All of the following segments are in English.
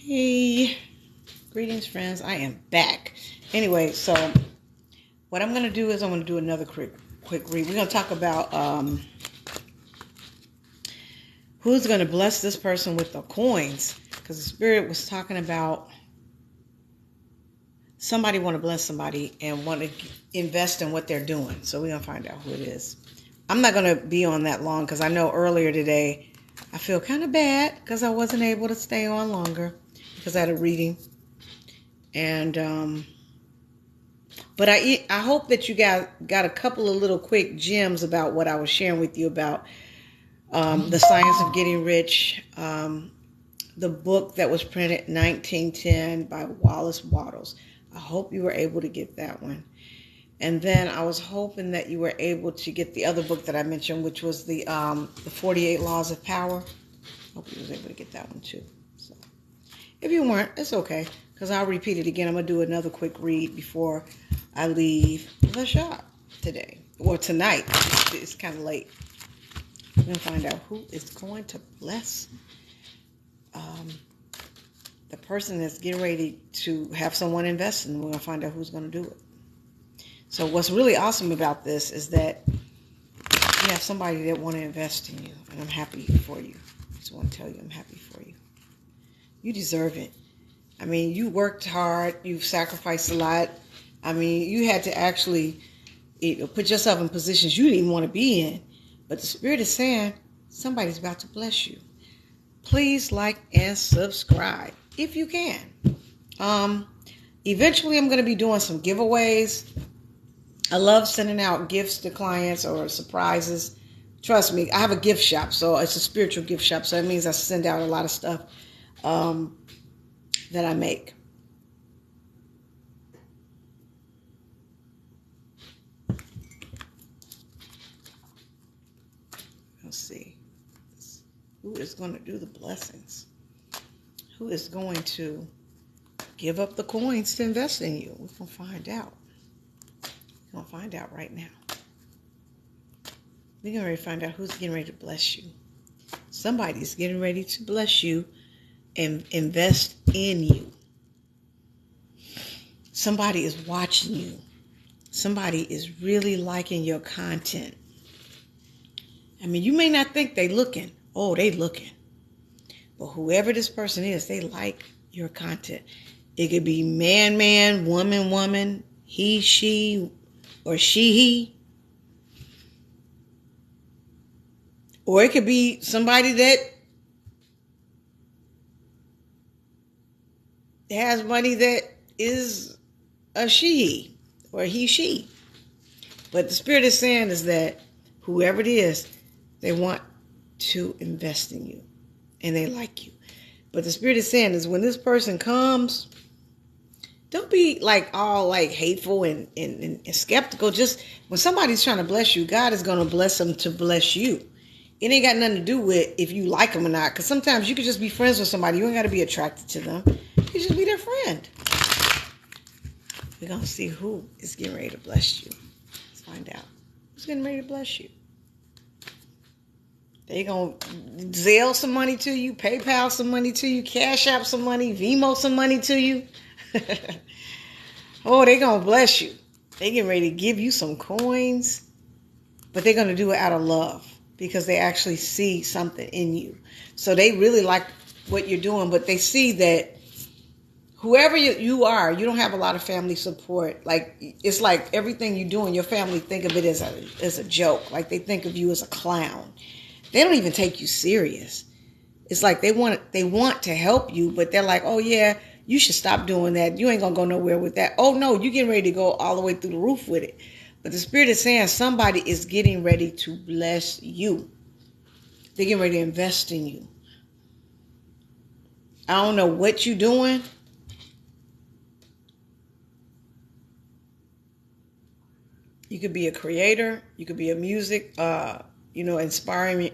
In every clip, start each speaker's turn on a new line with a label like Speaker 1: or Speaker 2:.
Speaker 1: Hey, greetings, friends. I am back. Anyway, so what I'm going to do is I'm going to do another quick read. We're going to talk about who's going to bless this person with the coins, because the Spirit was talking about somebody want to bless somebody and want to invest in what they're doing. So we're going to find out who it is. I'm not going to be on that long because I know earlier today I feel kind of bad because I wasn't able to stay on longer because I had a reading. And but I hope that you guys got a couple of little quick gems about what I was sharing with you about the Science of Getting Rich, the book that was printed in 1910 by Wallace Wattles. I hope you were able to get that one. And then I was hoping that you were able to get the other book that I mentioned, which was the 48 Laws of Power. I hope you was able to get that one too. So if you weren't, it's okay, because I'll repeat it again. I'm going to do another quick read before I leave the shop today. Or tonight. It's kind of late. We're going to find out who is going to bless the person that's getting ready to have someone invest in. We're going to find out who's going to do it. So what's really awesome about this is that you have somebody that want to invest in you. And I'm happy for you. I just want to tell you I'm happy for you. You deserve it. I mean, you worked hard. You've sacrificed a lot. I mean, you had to actually put yourself in positions you didn't even want to be in. But the Spirit is saying somebody's about to bless you. Please like and subscribe if you can. Eventually, I'm going to be doing some giveaways. I love sending out gifts to clients or surprises. Trust me, I have a gift shop, so it's a spiritual gift shop. So that means I send out a lot of stuff that I make. Let's see. Who is going to do the blessings? Who is going to give up the coins to invest in you? We're going to find out. We're going to find out right now. We're going to find out who's getting ready to bless you. Somebody's getting ready to bless you and invest in you. Somebody is watching you. Somebody is really liking your content. I mean, you may not think they looking. Oh, they looking. But whoever this person is, they like your content. It could be man, woman, he, she, or she, he. Or it could be somebody that has money that is a she, or he, she. But the Spirit is saying is that whoever it is, they want to invest in you. And they like you. But the Spirit is saying is when this person comes, don't be like all like hateful and skeptical. Just when somebody's trying to bless you, God is going to bless them to bless you. It ain't got nothing to do with if you like them or not. Because sometimes you can just be friends with somebody. You ain't got to be attracted to them. You can just be their friend. We're going to see who is getting ready to bless you. Let's find out. Who's getting ready to bless you? They going to Zelle some money to you, PayPal some money to you, Cash App some money, Venmo some money to you. Oh, they going to bless you. They getting ready to give you some coins, but they're going to do it out of love because they actually see something in you. So they really like what you're doing, but they see that whoever you are, you don't have a lot of family support. Like, it's like everything you do in your family, think of it as a joke. Like, they think of you as a clown. They don't even take you serious. It's like they want to help you, but they're like, oh yeah, you should stop doing that. You ain't gonna go nowhere with that. Oh no, you're getting ready to go all the way through the roof with it. But the Spirit is saying somebody is getting ready to bless you. They're getting ready to invest in you. I don't know what you're doing. You could be a creator. You could be a music, inspiring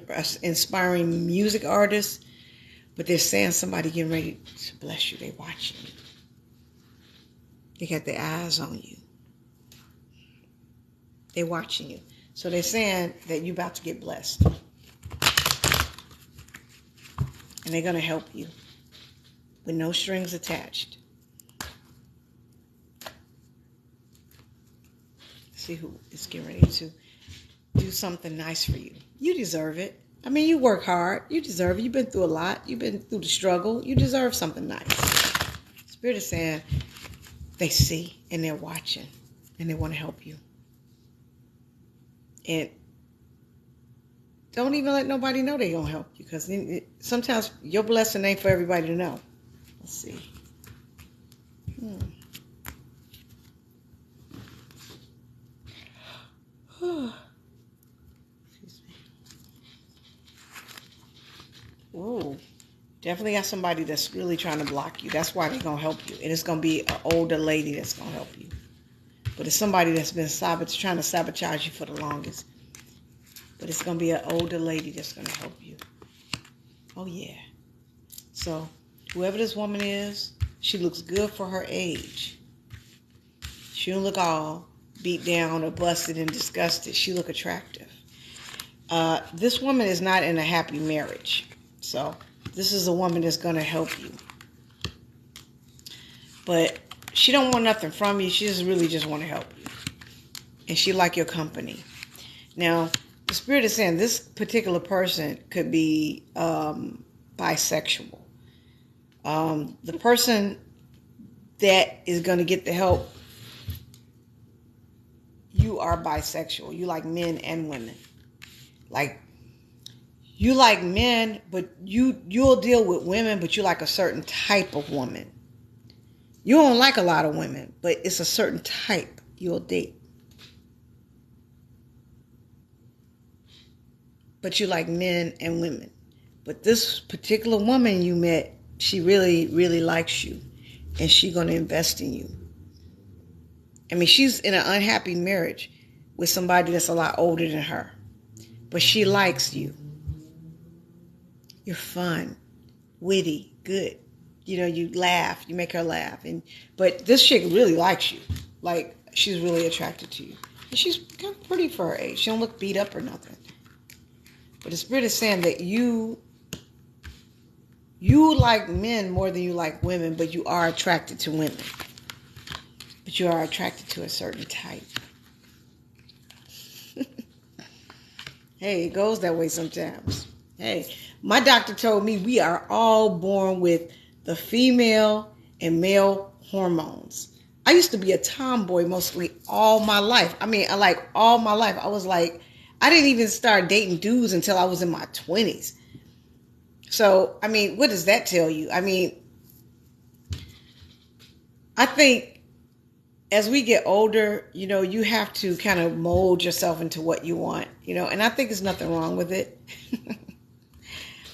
Speaker 1: music artist. But they're saying somebody getting ready to bless you. They're watching you. They got their eyes on you. They're watching you. So they're saying that you're about to get blessed. And they're going to help you. with no strings attached. See who is getting ready to do something nice for you. You deserve it. I mean, you work hard. You deserve it. You've been through a lot. You've been through the struggle. You deserve something nice. Spirit is saying they see and they're watching and they want to help you. And don't even let nobody know they're going to help you, because sometimes your blessing ain't for everybody to know. Let's see. Excuse me. Whoa. Definitely got somebody that's really trying to block you. That's why they're going to help you. And it's going to be an older lady that's going to help you. But it's somebody that's been trying to sabotage you for the longest. But it's going to be an older lady that's going to help you. Oh, yeah. So, whoever this woman is, she looks good for her age. She don't look all beat down or busted and disgusted. She look attractive. This woman is not in a happy marriage. So, this is a woman that's going to help you. But she don't want nothing from you. She just really just want to help you. And she like your company. Now, the Spirit is saying this particular person could be bisexual. The person that is going to get the help, you are bisexual. You like men and women. Like, you like men, but you'll deal with women, but you like a certain type of woman. You don't like a lot of women, but it's a certain type you'll date. But you like men and women. But this particular woman you met, she really, really likes you. And she's going to invest in you. I mean, she's in an unhappy marriage with somebody that's a lot older than her. But she likes you. You're fun, witty, good. You know, you laugh. You make her laugh. But this chick really likes you. Like, she's really attracted to you. And she's kind of pretty for her age. She don't look beat up or nothing. But the Spirit is saying that you like men more than you like women, but you are attracted to women. But you are attracted to a certain type. Hey, it goes that way sometimes. Hey, my doctor told me we are all born with the female and male hormones. I used to be a tomboy mostly all my life. I mean, all my life. I was like, I didn't even start dating dudes until I was in my 20s. So, I mean, what does that tell you? I mean, I think as we get older, you know, you have to kind of mold yourself into what you want, you know, and I think there's nothing wrong with it.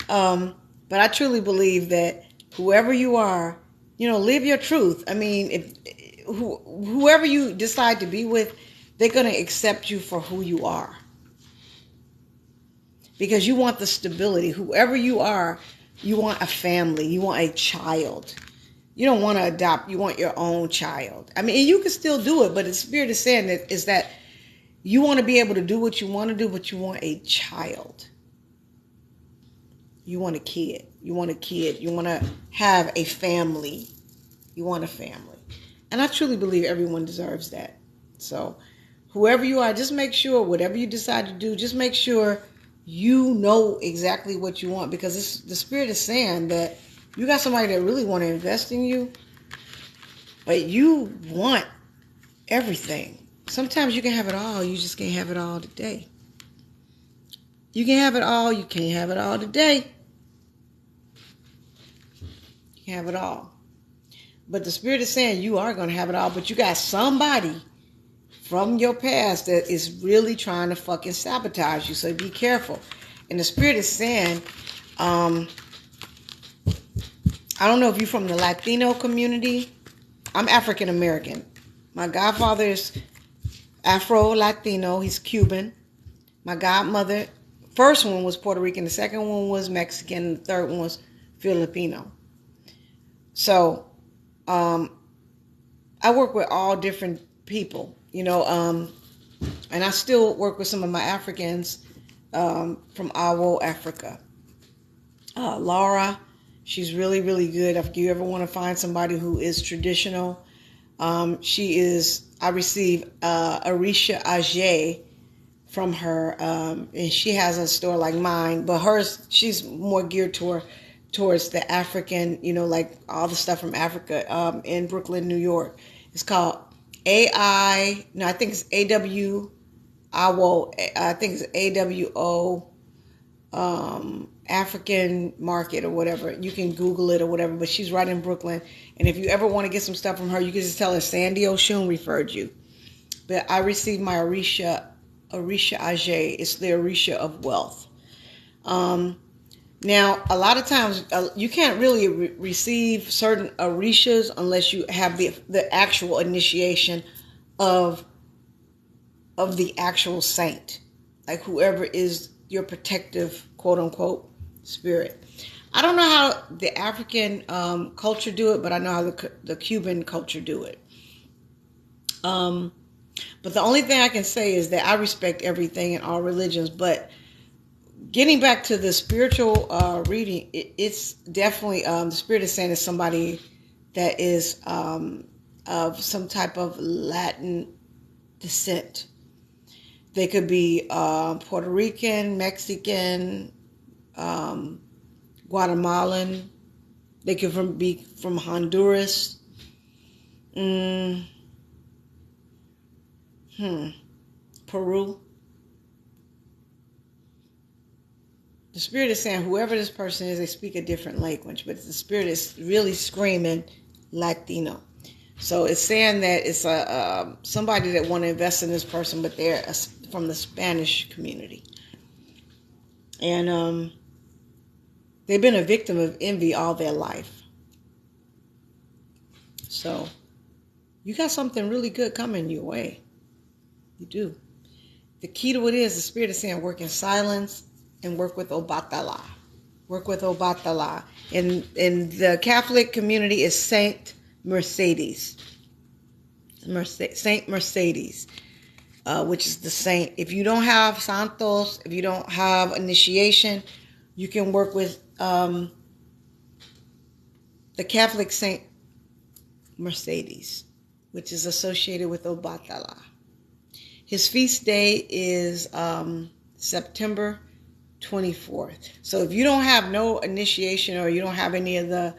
Speaker 1: But I truly believe that whoever you are, you know, live your truth. I mean, whoever you decide to be with, they're going to accept you for who you are. Because you want the stability. Whoever you are, you want a family. You want a child. You don't want to adopt. You want your own child. I mean, you can still do it, but the Spirit is saying that you want to be able to do what you want to do, but you want a child. You want a kid. You want a kid. You want to have a family. You want a family. And I truly believe everyone deserves that. So whoever you are, just make sure whatever you decide to do, just make sure you know exactly what you want, because the Spirit is saying that you got somebody that really want to invest in you, but you want everything. Sometimes you can have it all. You just can't have it all today. You can have it all. You can't have it all today. You can have it all. But the Spirit is saying you are going to have it all, but you got somebody from your past that is really trying to fucking sabotage you. So be careful. And the Spirit is saying, I don't know if you're from the Latino community. I'm African American. My godfather is Afro-Latino. He's Cuban. My godmother, first one was Puerto Rican. The second one was Mexican. The third one was Filipino. So, I work with all different people, you know, and I still work with some of my Africans from Awo, Africa. Laura She's really, really good. If you ever want to find somebody who is traditional, she is. I received Arisha Ajay from her, and she has a store like mine, but hers, she's more geared towards the African, like all the stuff from Africa, in Brooklyn, New York. It's called AI. No, I think it's AW. I think it's AWO. African market or whatever. You can Google it or whatever, but she's right in Brooklyn. And if you ever want to get some stuff from her, you can just tell her Sandy Oshun referred you. But I received my Arisha Ajay. It's the Arisha of wealth. Now, a lot of times you can't really receive certain Orishas unless you have the actual initiation of the actual saint, like whoever is your protective, quote unquote, spirit. I don't know how the African culture do it, but I know how the Cuban culture do it. But the only thing I can say is that I respect everything in all religions. But getting back to the spiritual reading, it's definitely the spirit is saying it's somebody that is of some type of Latin descent. They could be Puerto Rican, Mexican, Guatemalan. They could be from Honduras. Peru. The spirit is saying whoever this person is, they speak a different language, but the spirit is really screaming Latino. So it's saying that it's somebody that want to invest in this person, but they're from the Spanish community. And they've been a victim of envy all their life. So you got something really good coming your way. You do. The key to it is the spirit is saying work in silence and work with Obatala. Work with Obatala. In the Catholic community is Saint Mercedes. Saint Mercedes, which is the saint. If you don't have Santos, if you don't have initiation, you can work with the Catholic Saint Mercedes, which is associated with Obatala. His feast day is September 24th. So if you don't have no initiation, or you don't have any of the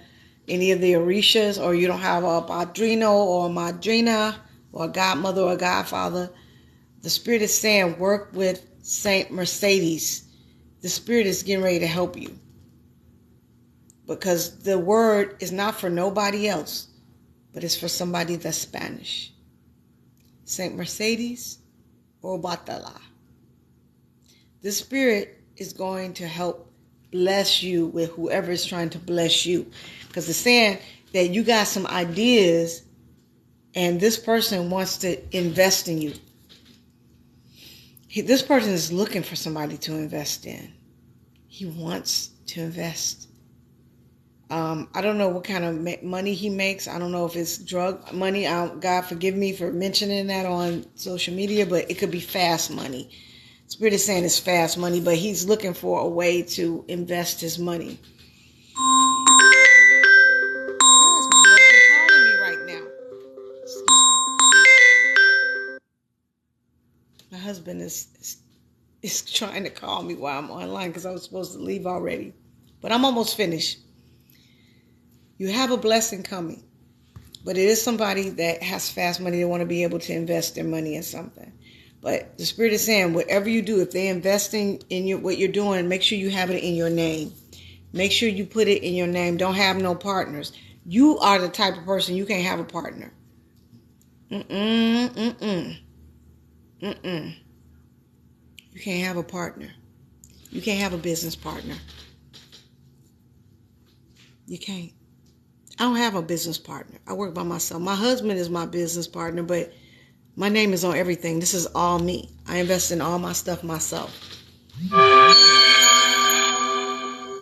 Speaker 1: Orishas, or you don't have a padrino or a madrina or a godmother or a godfather, the spirit is saying work with Saint Mercedes. The spirit is getting ready to help you, because the word is not for nobody else, but it's for somebody that's Spanish. Saint Mercedes or Batala. This spirit is going to help bless you with whoever is trying to bless you, because it's saying that you got some ideas and this person wants to invest in you. This person is looking for somebody to invest in. He wants to invest. I don't know what kind of money he makes. I don't know if it's drug money. God forgive me for mentioning that on social media, but it could be fast money. Spirit is saying it's fast money, but he's looking for a way to invest his money. My husband is trying to call me while I'm online, because I was supposed to leave already. But I'm almost finished. You have a blessing coming. But it is somebody that has fast money. They want to be able to invest their money in something. But the spirit is saying whatever you do, if they're investing in what you're doing, make sure you have it in your name. Make sure you put it in your name. Don't have no partners. You are the type of person you can't have a partner. You can't have a partner. You can't have a business partner. You can't. I don't have a business partner. I work by myself. My husband is my business partner, but my name is on everything. This is all me. I invest in all my stuff myself.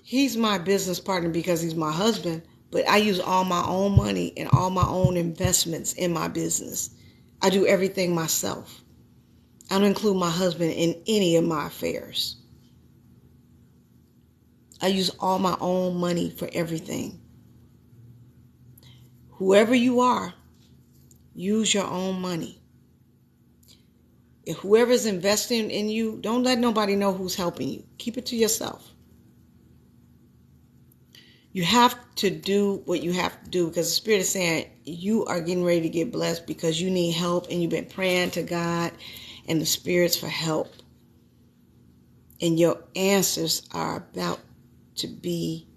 Speaker 1: He's my business partner because he's my husband, but I use all my own money and all my own investments in my business. I do everything myself. I don't include my husband in any of my affairs. I use all my own money for everything. Whoever you are, use your own money. If whoever's investing in you, don't let nobody know who's helping you. Keep it to yourself. You have to do what you have to do because the Spirit is saying you are getting ready to get blessed because you need help and you've been praying to God and the spirits for help. And your answers are about to be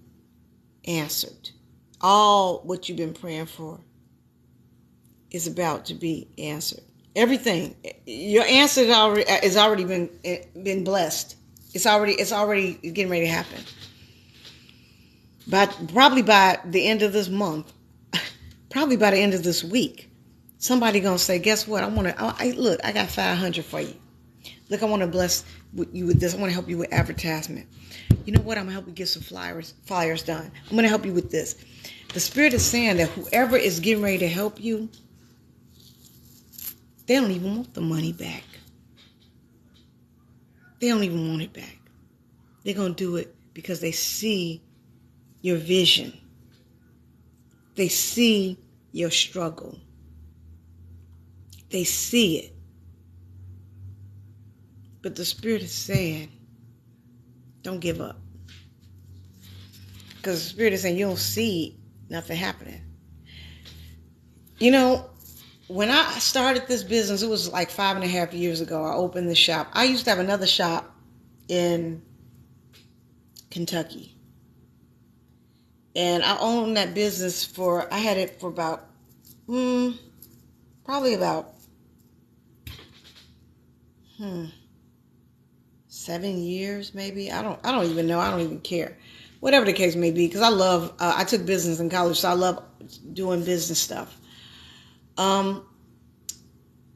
Speaker 1: answered. All what you've been praying for is about to be answered. Everything. Your answer is already been blessed. It's already getting ready to happen. But probably by the end of this month, probably by the end of this week, somebody gonna say, "Guess what? Look, I got $500 for you. Look, I want to bless you with this. I want to help you with advertisement. You know what? I'm gonna help you get some flyers done. I'm gonna help you with this." The Spirit is saying that whoever is getting ready to help you, they don't even want the money back. They don't even want it back. They're gonna do it because they see your vision. They see your struggle. They see it. But the Spirit is saying, don't give up. Because the Spirit is saying you don't see nothing happening. You know, when I started this business, it was like 5.5 years ago. I opened the shop. I used to have another shop in Kentucky. And I owned that business I had it for about, probably about 7 years, maybe. I don't even know. I don't even care. Whatever the case may be, because I took business in college, so I love doing business stuff.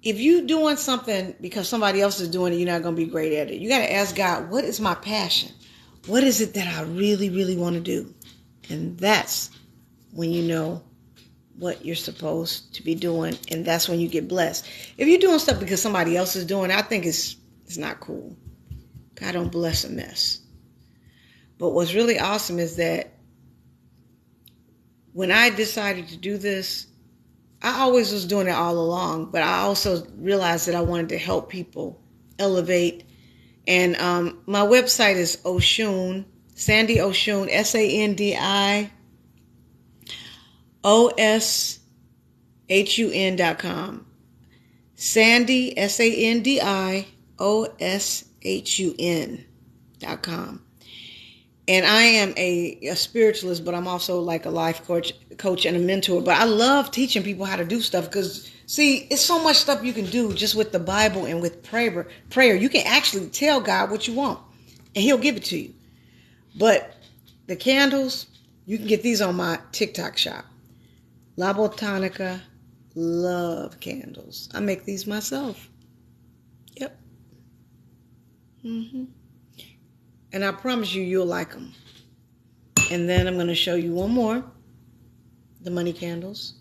Speaker 1: If you're doing something because somebody else is doing it, you're not going to be great at it. You got to ask God, what is my passion? What is it that I really, really want to do? And that's when you know what you're supposed to be doing, and that's when you get blessed. If you're doing stuff because somebody else is doing it, I think it's not cool. God don't bless a mess. But what's really awesome is that when I decided to do this, I always was doing it all along, but I also realized that I wanted to help people elevate. And my website is Oshun, Sandy Oshun, SandiOshun.com. Sandy, SandiOshun.com. And I am a spiritualist, but I'm also like a life coach and a mentor. But I love teaching people how to do stuff because, see, it's so much stuff you can do just with the Bible and with prayer. You can actually tell God what you want, and He'll give it to you. But the candles, you can get these on my TikTok shop. La Botanica love candles. I make these myself. Yep. And I promise you'll like them. And then I'm going to show you one more. The money candles.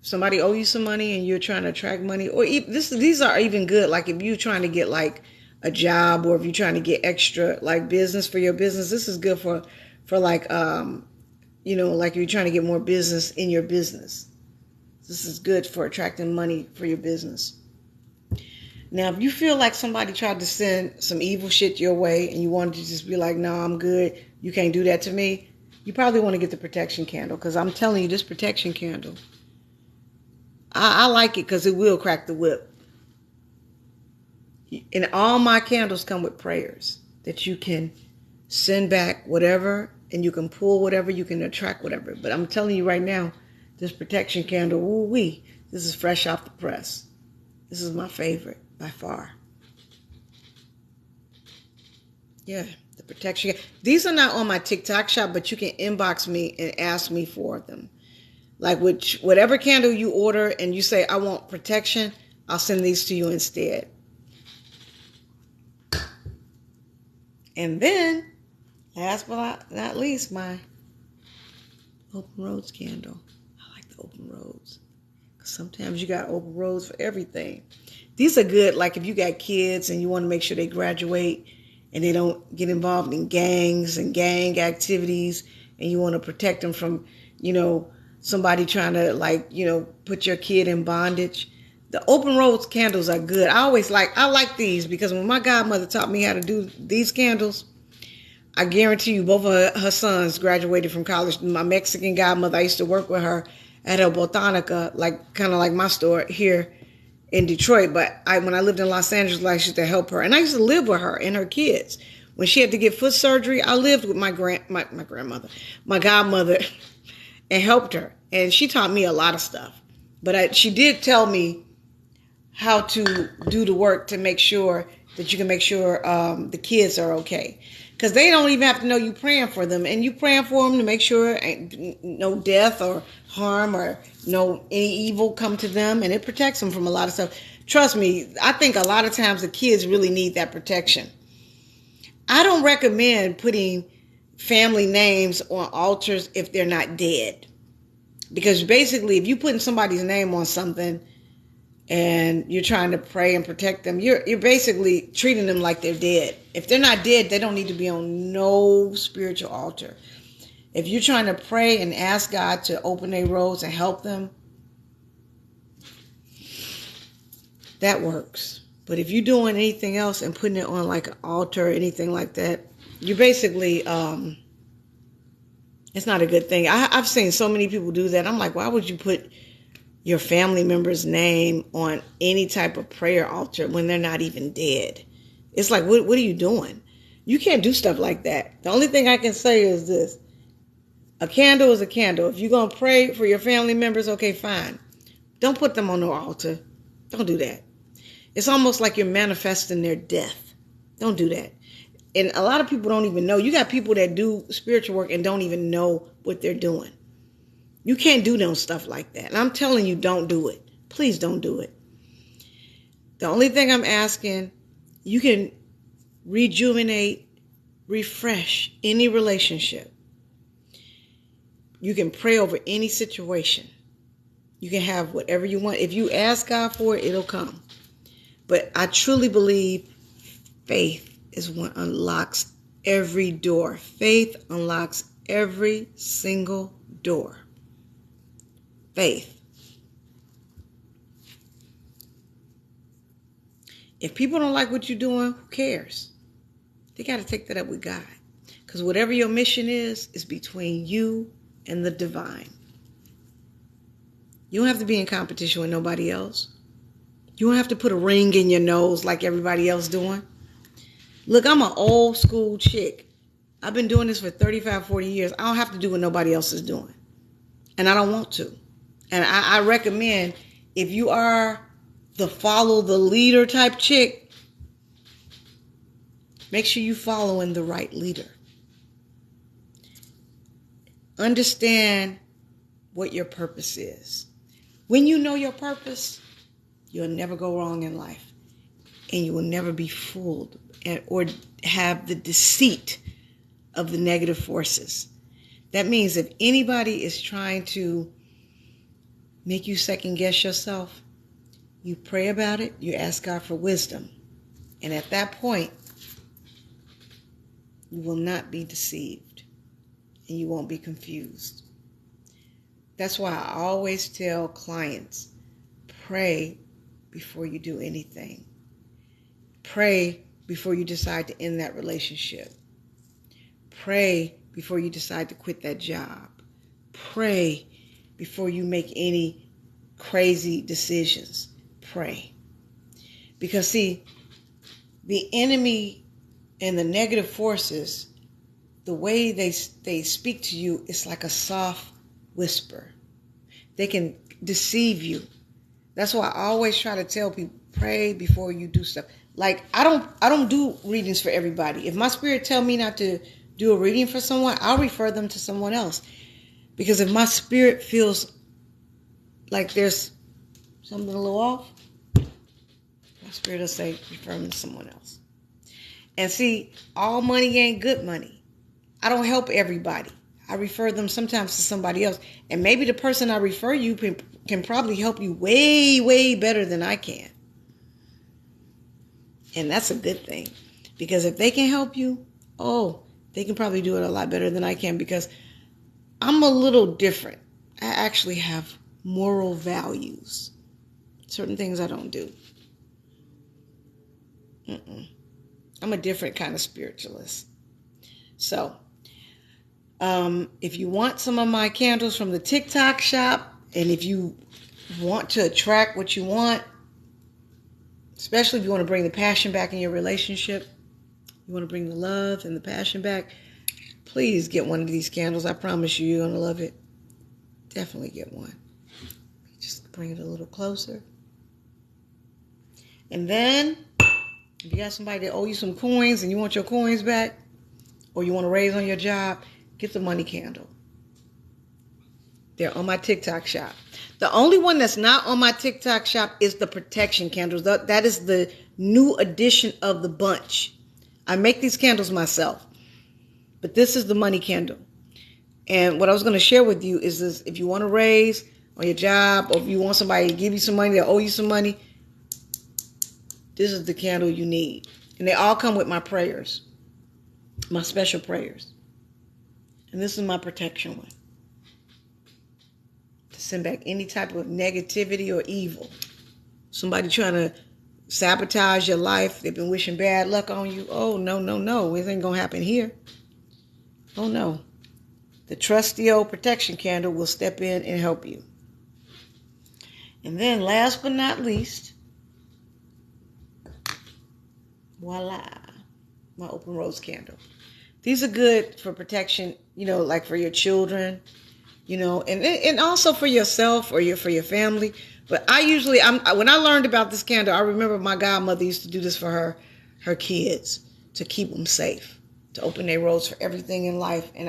Speaker 1: If somebody owe you some money and you're trying to attract money, or these are even good. Like if you're trying to get like a job, or if you're trying to get extra like business for your business, this is good for like, like if you're trying to get more business in your business. This is good for attracting money for your business. Now, if you feel like somebody tried to send some evil shit your way and you wanted to just be like, no, I'm good, you can't do that to me, you probably want to get the protection candle, because I'm telling you, this protection candle, I like it because it will crack the whip. And all my candles come with prayers that you can send back whatever, and you can pull whatever, you can attract whatever. But I'm telling you right now, this protection candle, woo-wee, this is fresh off the press. This is my favorite by far. Yeah, the protection. These are not on my TikTok shop, but you can inbox me and ask me for them. Like whatever candle you order and you say, I want protection, I'll send these to you instead. And then, last but not least, my Open Roads candle. I like the Open Roads Sometimes you got open roads for everything. These are good, like if you got kids and you want to make sure they graduate and they don't get involved in gangs and gang activities, and you want to protect them from, somebody trying to put your kid in bondage. The open roads candles are good. I like these because when my godmother taught me how to do these candles, I guarantee you both of her sons graduated from college. My Mexican godmother, I used to work with her at her Botanica, kind of like my store here in Detroit. But when I lived in Los Angeles, I used to help her. And I used to live with her and her kids. When she had to get foot surgery, I lived with my grandmother, my godmother, and helped her. And she taught me a lot of stuff. But she did tell me how to do the work to make sure that you can make sure the kids are okay. Because they don't even have to know you praying for them. And you praying for them to make sure no death or harm or any evil come to them. And it protects them from a lot of stuff. Trust me, I think a lot of times the kids really need that protection. I don't recommend putting family names on altars if they're not dead. Because basically, if you're putting somebody's name on something and you're trying to pray and protect them, you're basically treating them like they're dead. If they're not dead, they don't need to be on no spiritual altar. If you're trying to pray and ask God to open their roads and help them, that works. But if you're doing anything else and putting it on like an altar or anything like that, you're basically, it's not a good thing. I've seen so many people do that. I'm like, why would you put your family member's name on any type of prayer altar when they're not even dead? It's like, what are you doing? You can't do stuff like that. The only thing I can say is this. A candle is a candle. If you're going to pray for your family members, okay, fine. Don't put them on no altar. Don't do that. It's almost like you're manifesting their death. Don't do that. And a lot of people don't even know. You got people that do spiritual work and don't even know what they're doing. You can't do no stuff like that. And I'm telling you, don't do it. Please don't do it. The only thing I'm asking, you can rejuvenate, refresh any relationship. You can pray over any situation. You can have whatever you want. If you ask God for it, it'll come. But I truly believe faith is what unlocks every door. Faith unlocks every single door. Faith. If people don't like what you're doing, who cares? They got to take that up with God. Because whatever your mission is between you and the divine. You don't have to be in competition with nobody else. You don't have to put a ring in your nose like everybody else doing. Look, I'm an old school chick. I've been doing this for 35, 40 years. I don't have to do what nobody else is doing. And I don't want to. And I recommend, if you are the follow the leader type chick, make sure you're following the right leader. Understand what your purpose is. When you know your purpose, you'll never go wrong in life. And you will never be fooled or have the deceit of the negative forces. That means if anybody is trying to make you second guess yourself, you pray about it, you ask God for wisdom. And at that point, you will not be deceived and you won't be confused. That's why I always tell clients, pray before you do anything. Pray before you decide to end that relationship. Pray before you decide to quit that job. Pray before you make any crazy decisions. Pray. Because see, the enemy and the negative forces, the way they speak to you is like a soft whisper. They can deceive you. That's why I always try to tell people, pray before you do stuff. Like, I don't do readings for everybody. If my spirit tell me not to do a reading for someone, I'll refer them to someone else. Because if my spirit feels like there's something a little off, my spirit will say, refer them to someone else. And see, all money ain't good money. I don't help everybody. I refer them sometimes to somebody else. And maybe the person I refer you can probably help you way, way better than I can. And that's a good thing. Because if they can help you, they can probably do it a lot better than I can, because I'm a little different. I actually have moral values. Certain things I don't do. I'm a different kind of spiritualist. So, if you want some of my candles from the TikTok shop, and if you want to attract what you want, especially if you want to bring the passion back in your relationship, you want to bring the love and the passion back, please get one of these candles. I promise you, you're going to love it. Definitely get one. Just bring it a little closer. And then, if you got somebody that owe you some coins and you want your coins back, or you want to raise on your job, get the money candle. They're on my TikTok shop. The only one that's not on my TikTok shop is the protection candles. That is the new addition of the bunch. I make these candles myself, but this is the money candle. And what I was going to share with you is this: if you want to raise on your job, or if you want somebody to give you some money, that owe you some money, this is the candle you need. And they all come with my prayers, my special prayers. And this is my protection one, to send back any type of negativity or evil. Somebody trying to sabotage your life, they've been wishing bad luck on you. Oh, no, no, no. It ain't going to happen here. Oh, no. The trusty old protection candle will step in and help you. And then last but not least, voila, my open rose candle. These are good for protection, like for your children, and also for yourself or for your family. But when I learned about this candle, I remember my godmother used to do this for her kids, to keep them safe, to open their roads for everything in life. And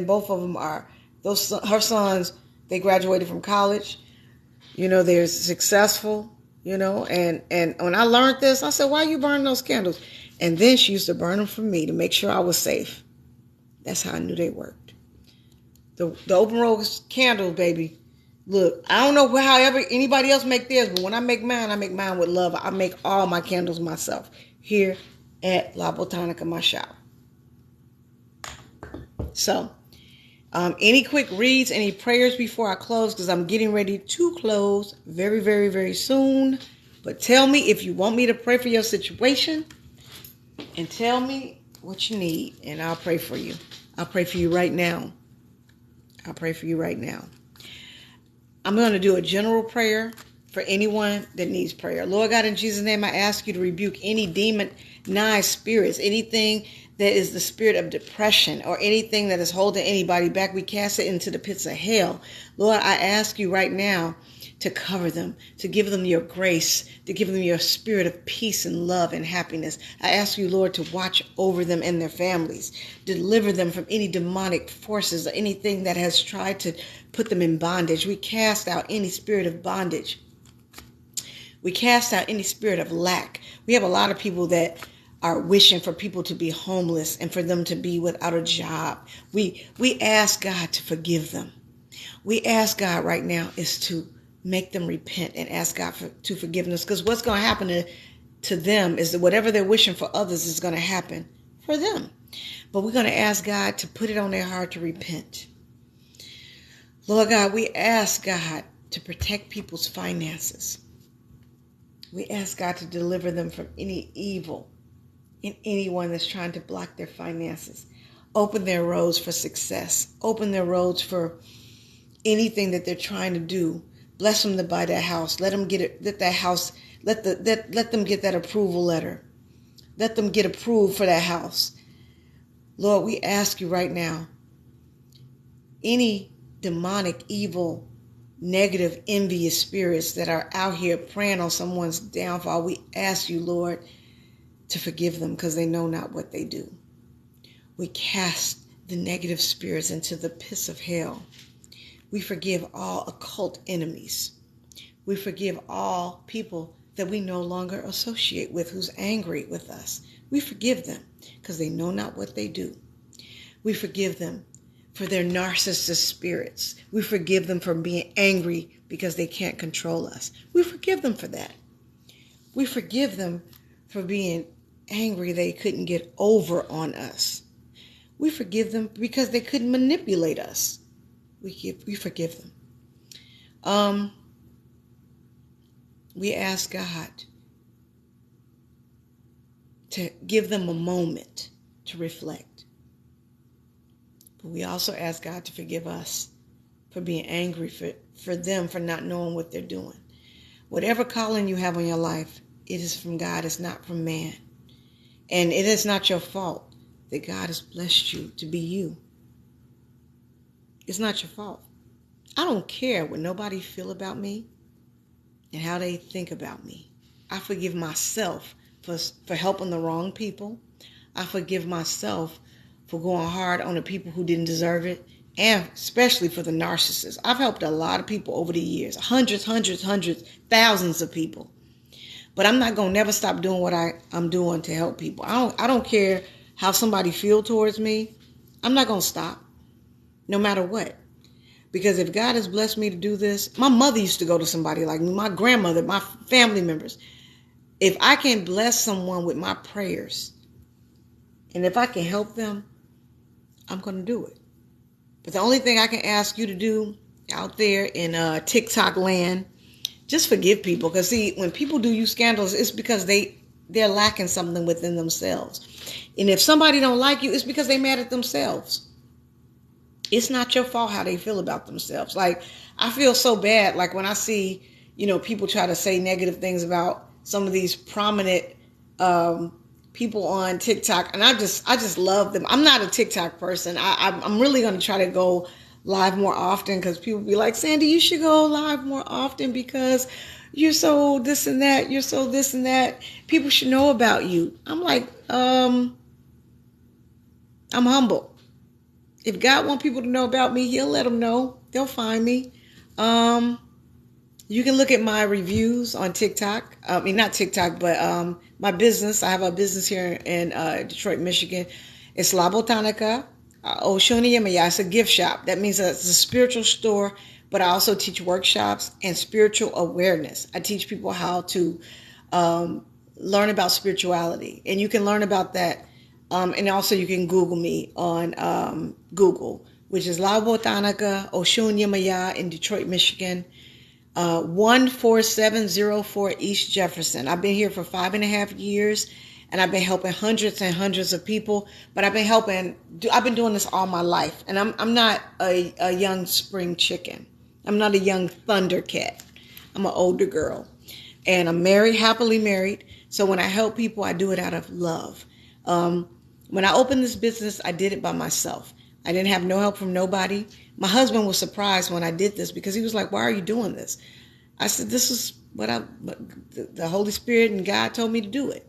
Speaker 1: both of them are her sons. They graduated from college. They're successful. And when I learned this, I said, why are you burning those candles? And then she used to burn them for me to make sure I was safe. That's how I knew they worked. The open rose candle, baby. Look, I don't know however anybody else make theirs, but when I make mine with love. I make all my candles myself here at La Botanica, my shop. So, any quick reads, any prayers before I close, because I'm getting ready to close very, very, very soon. But tell me if you want me to pray for your situation, and tell me what you need, and I'll pray for you. I'll pray for you right now. I'll pray for you right now. I'm going to do a general prayer for anyone that needs prayer. Lord God, in Jesus' name, I ask you to rebuke any demonized spirits, anything that is the spirit of depression or anything that is holding anybody back. We cast it into the pits of hell. Lord, I ask you right now to cover them, to give them your grace, to give them your spirit of peace and love and happiness. I ask you, Lord, to watch over them and their families, deliver them from any demonic forces or anything that has tried to put them in bondage. We cast out any spirit of bondage. We cast out any spirit of lack. We have a lot of people that are wishing for people to be homeless and for them to be without a job. We ask God to forgive them. We ask God right now is to make them repent and ask God to forgiveness, because what's going to happen to them is that whatever they're wishing for others is going to happen for them. But we're going to ask God to put it on their heart to repent. Lord God, we ask God to protect people's finances. We ask God to deliver them from any evil in anyone that's trying to block their finances. Open their roads for success. Open their roads for anything that they're trying to do. Bless them to buy that house. Let them get it. Let that house. Let them get that approval letter. Let them get approved for that house. Lord, we ask you right now. Any demonic, evil, negative, envious spirits that are out here preying on someone's downfall, we ask you, Lord, to forgive them, because they know not what they do. We cast the negative spirits into the pits of hell. We forgive all occult enemies. We forgive all people that we no longer associate with, who's angry with us. We forgive them because they know not what they do. We forgive them for their narcissist spirits. We forgive them for being angry because they can't control us. We forgive them for that. We forgive them for being angry they couldn't get over on us. We forgive them because they couldn't manipulate us. We forgive them. We ask God to give them a moment to reflect. But we also ask God to forgive us for being angry for them for not knowing what they're doing. Whatever calling you have on your life, it is from God. It's not from man. And it is not your fault that God has blessed you to be you. It's not your fault. I don't care what nobody feel about me and how they think about me. I forgive myself for helping the wrong people. I forgive myself for going hard on the people who didn't deserve it, and especially for the narcissists. I've helped a lot of people over the years, hundreds, thousands of people. But I'm not going to never stop doing what I'm doing to help people. I don't care how somebody feel towards me. I'm not going to stop, no matter what. Because if God has blessed me to do this, my mother used to go to somebody like me, my grandmother, my family members. If I can bless someone with my prayers, and if I can help them, I'm going to do it. But the only thing I can ask you to do out there in TikTok land, just forgive people. Because see, when people do you scandals, it's because they're lacking something within themselves. And if somebody don't like you, it's because they mad at themselves. It's not your fault how they feel about themselves. Like, I feel so bad, like when I see, people try to say negative things about some of these prominent people on TikTok, and I just love them. I'm not a TikTok person. I'm really going to try to go live more often, because people be like, Sandy, you should go live more often because you're so this and that. You're so this and that. People should know about you. I'm like, I'm humble. If God wants people to know about me, he'll let them know. They'll find me. You can look at my reviews on TikTok. I mean, not TikTok, but my business. I have a business here in Detroit, Michigan. It's La Botanica, Oshuni Yemaya. It's a gift shop. That means it's a spiritual store, but I also teach workshops and spiritual awareness. I teach people how to learn about spirituality. And you can learn about that. And also you can Google me on Google, which is La Botanica, Oshun Yemaya in Detroit, Michigan, 14704 East Jefferson. I've been here for 5.5 years, and I've been helping hundreds and hundreds of people. But I've been doing this all my life, and I'm not a young spring chicken. I'm not a young thundercat. I'm an older girl, and I'm married, happily married. So when I help people, I do it out of love. When I opened this business, I did it by myself. I didn't have no help from nobody. My husband was surprised when I did this, because he was like, why are you doing this? I said, this is what the Holy Spirit and God told me to do it.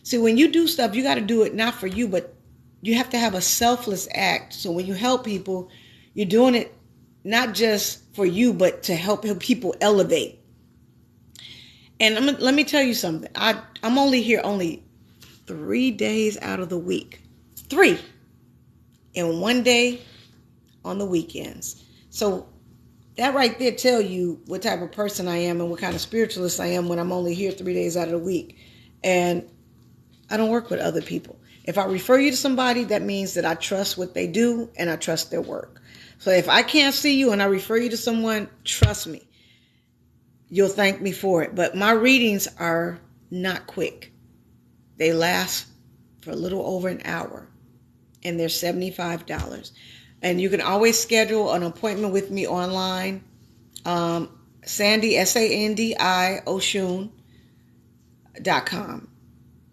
Speaker 1: See, when you do stuff, you got to do it not for you, but you have to have a selfless act. So when you help people, you're doing it not just for you, but to help people elevate. And let me tell you something. I'm only here 3 days out of the week. 3. And 1 day on the weekends. So that right there tell you what type of person I am and what kind of spiritualist I am when I'm only here 3 days out of the week. And I don't work with other people. If I refer you to somebody, that means that I trust what they do and I trust their work. So if I can't see you and I refer you to someone, trust me, you'll thank me for it. But my readings are not quick. They last for a little over an hour, and they're $75. And you can always schedule an appointment with me online. Sandy, Sandi, Oshun.com.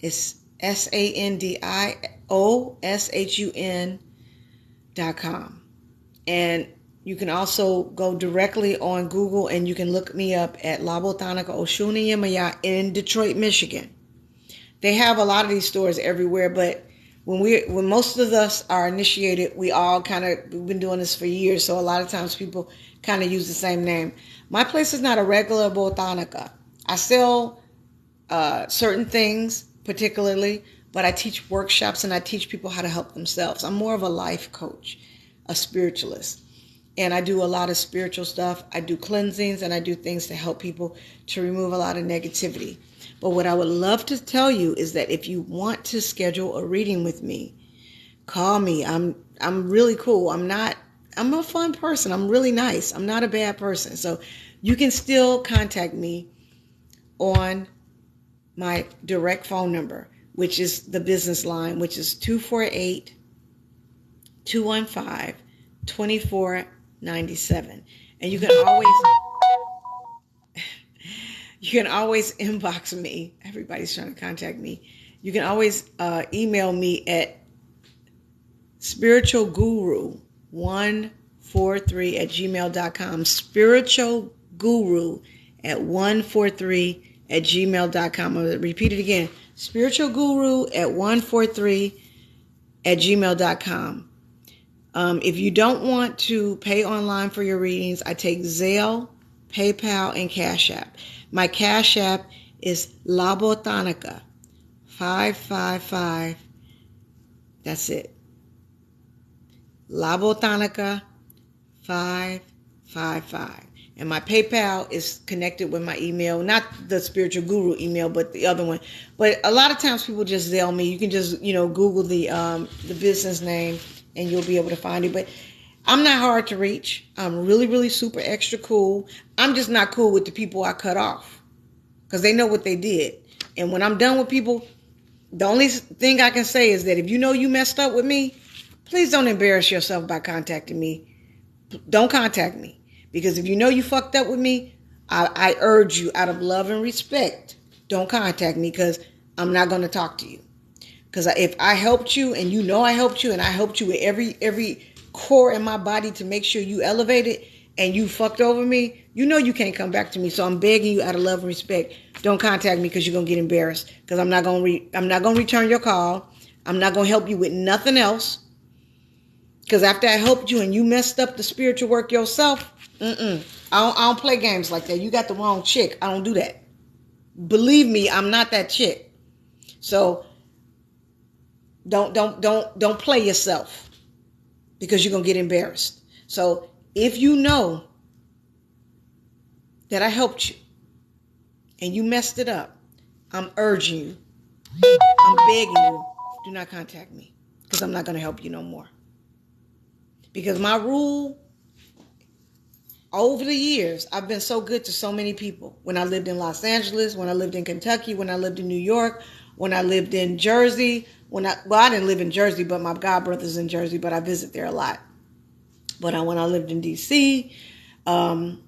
Speaker 1: It's SandiOshun.com. And you can also go directly on Google and you can look me up at La Botanica Oshun Yemaya in Detroit, Michigan. They have a lot of these stores everywhere, but when most of us are initiated, we've been doing this for years, so a lot of times people kind of use the same name. My place is not a regular botanica. I sell certain things particularly, but I teach workshops and I teach people how to help themselves. I'm more of a life coach. a spiritualist. And I do a lot of spiritual stuff. I do cleansings and I do things to help people to remove a lot of negativity. But what I would love to tell you is that if you want to schedule a reading with me, call me. I'm really cool. I'm a fun person. I'm really nice. I'm not a bad person. So you can still contact me on my direct phone number, which is the business line, which is 248-215-2497. And you can always inbox me. Everybody's trying to contact me. You can always email me at spiritualguru143@gmail.com. spiritualguru143@gmail.com. I'm going to repeat it again. spiritualguru143@gmail.com. If you don't want to pay online for your readings, I take Zelle, PayPal, and Cash App. My Cash App is La Botanica 555. That's it. La Botanica 555. And my PayPal is connected with my email, not the Spiritual Guru email, but the other one. But a lot of times people just Zelle me. You can just, Google the business name and you'll be able to find it. But I'm not hard to reach. I'm really, really super extra cool. I'm just not cool with the people I cut off because they know what they did. And when I'm done with people, the only thing I can say is that if you know you messed up with me, please don't embarrass yourself by contacting me. Don't contact me. Because if you know you fucked up with me, I urge you out of love and respect, don't contact me because I'm not going to talk to you. Because if I helped you and you know I helped you and I helped you with every core in my body to make sure you elevated and you fucked over me, you know you can't come back to me. So I'm begging you out of love and respect, don't contact me because you're going to get embarrassed. Because I'm not going to return your call. I'm not going to help you with nothing else. Because after I helped you and you messed up the spiritual work yourself, I don't play games like that. You got the wrong chick. I don't do that. Believe me, I'm not that chick. So don't play yourself because you're gonna get embarrassed. So if you know that I helped you and you messed it up, I'm urging you, I'm begging you, do not contact me because I'm not gonna help you no more. Because my rule over the years, I've been so good to so many people. When I lived in Los Angeles, when I lived in Kentucky, when I lived in New York, when I lived in Jersey, I didn't live in Jersey, but my godbrother's in Jersey, but I visit there a lot. But when I lived in DC, when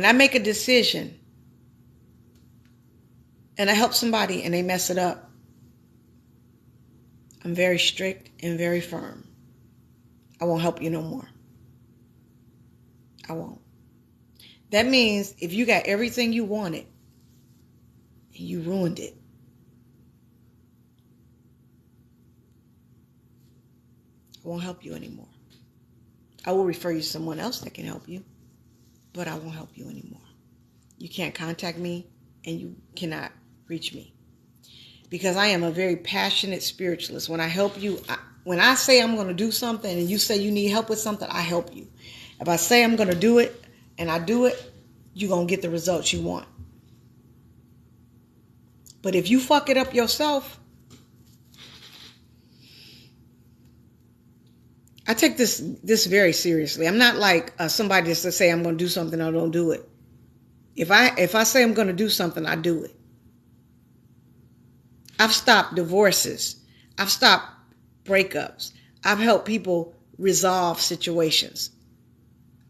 Speaker 1: I make a decision and I help somebody and they mess it up, I'm very strict and very firm. I won't help you no more. I won't. That means if you got everything you wanted and you ruined it, I won't help you anymore. I will refer you to someone else that can help you, but I won't help you anymore. You can't contact me and you cannot reach me because I am a very passionate spiritualist. When I help you, when I say I'm going to do something and you say you need help with something, I help you. If I say I'm going to do it and I do it, you're going to get the results you want. But if you fuck it up yourself, I take this very seriously. I'm not like somebody just to say I'm going to do something, I don't do it. If I say I'm going to do something, I do it. I've stopped divorces. I've stopped breakups. I've helped people resolve situations.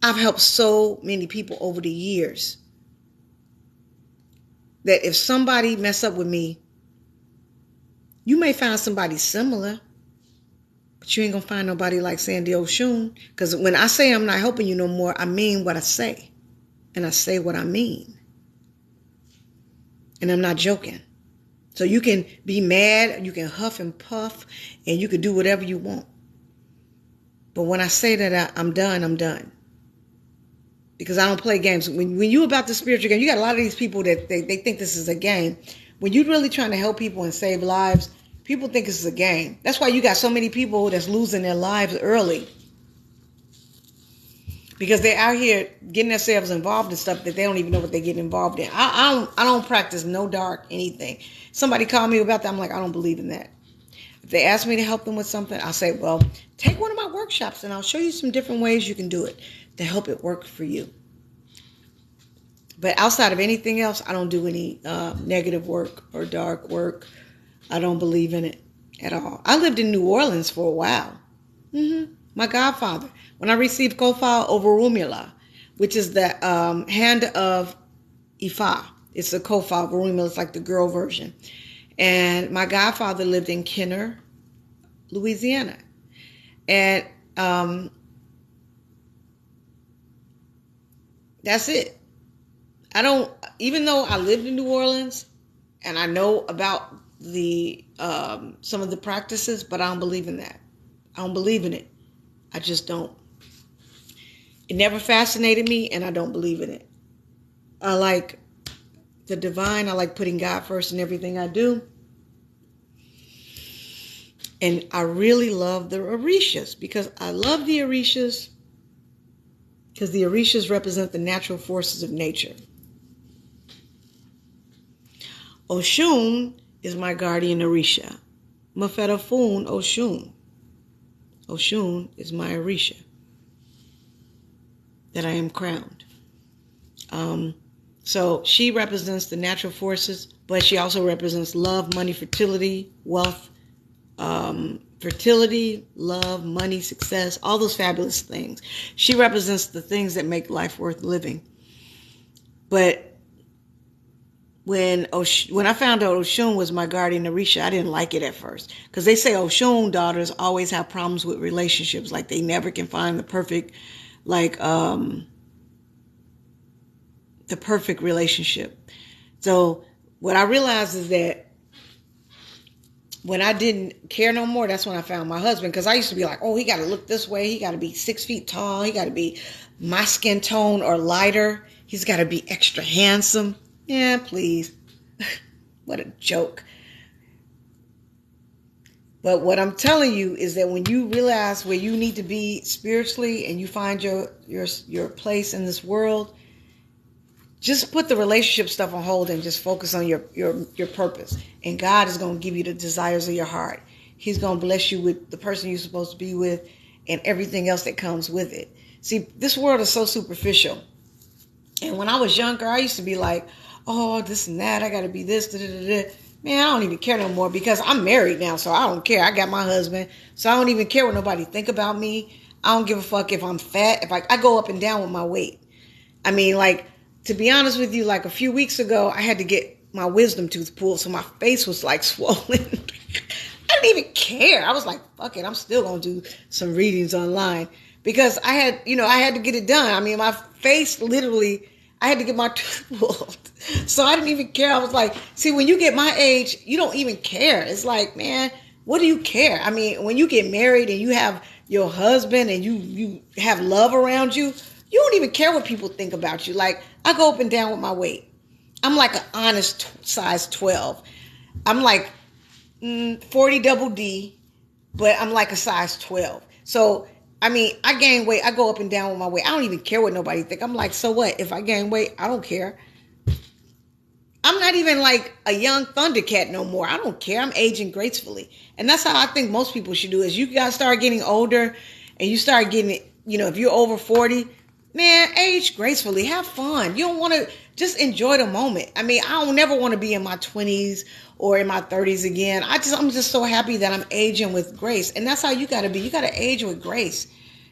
Speaker 1: I've helped so many people over the years that if somebody mess up with me, you may find somebody similar, but you ain't gonna find nobody like Sandy Oshun. Because when I say I'm not helping you no more, I mean what I say. And I say what I mean. And I'm not joking. So you can be mad, you can huff and puff, and you can do whatever you want. But when I say that I'm done, I'm done. Because I don't play games. When you about the spiritual game, you got a lot of these people that they think this is a game. When you're really trying to help people and save lives, people think this is a game. That's why you got so many people that's losing their lives early. because they're out here getting themselves involved in stuff that they don't even know what they're getting involved in. I don't practice no dark anything. Somebody called me about that. I'm like, I don't believe in that. If they ask me to help them with something, I'll say, well, take one of my workshops and I'll show you some different ways you can do it to help it work for you. But outside of anything else, I don't do any negative work or dark work. I don't believe in it at all. I lived in New Orleans for a while. My godfather, when I received Kofa Overumila, which is the hand of Ifa. It's a Kofa Overumila. It's like the girl version. And my godfather lived in Kenner, Louisiana. And that's it. I don't, even though I lived in New Orleans and I know about the some of the practices, but I don't believe in that. I don't believe in it. I just don't. It never fascinated me, and I don't believe in it. I like the divine. I like putting God first in everything I do. And I really love the Orishas, because I love the Orishas because the Orishas represent the natural forces of nature. Oshun is my guardian Orisha. Mafetafun Oshun. Oshun is my Orisha that I am crowned. So she represents the natural forces, but she also represents love, money, fertility, wealth, fertility, love, money, success, all those fabulous things. She represents the things that make life worth living. But when I found out Oshun was my guardian Orisha, I didn't like it at first. Because they say Oshun daughters always have problems with relationships. Like they never can find the perfect, the perfect relationship. So what I realized is that when I didn't care no more, that's when I found my husband. Because I used to be like, oh, he got to look this way. He got to be 6 feet tall. He got to be my skin tone or lighter. He's got to be extra handsome. Yeah, please. What a joke. But what I'm telling you is that when you realize where you need to be spiritually and you find your place in this world, just put the relationship stuff on hold and just focus on your purpose. And God is going to give you the desires of your heart. He's going to bless you with the person you're supposed to be with and everything else that comes with it. See, this world is so superficial. And when I was younger, I used to be like, oh, this and that, I got to be this, da, da, da, da. Man, I don't even care no more because I'm married now, so I don't care. I got my husband, so I don't even care what nobody think about me. I don't give a fuck if I'm fat. If I go up and down with my weight. I mean, to be honest with you, like a few weeks ago, I had to get my wisdom tooth pulled, so my face was like swollen. I didn't even care. I was like, fuck it, I'm still going to do some readings online because I had to get it done. I mean, my face literally, I had to get my tooth pulled. So I didn't even care. I was like, see, when you get my age, you don't even care. It's like, man, what do you care? I mean, when you get married and you have your husband and you have love around you, you don't even care what people think about you. Like, I go up and down with my weight. I'm like an honest size 12. I'm like 40 double D, but I'm like a size 12. So, I mean, I gain weight. I go up and down with my weight. I don't even care what nobody think. I'm like, so what? If I gain weight, I don't care. I'm not even like a young Thundercat no more. I don't care. I'm aging gracefully. And that's how I think most people should do is you guys start getting older and you start getting, if you're over 40, man, age gracefully. Have fun. You don't want to just enjoy the moment. I mean, I don't never want to be in my 20s or in my 30s again. I'm just so happy that I'm aging with grace. And that's how you got to be. You got to age with grace.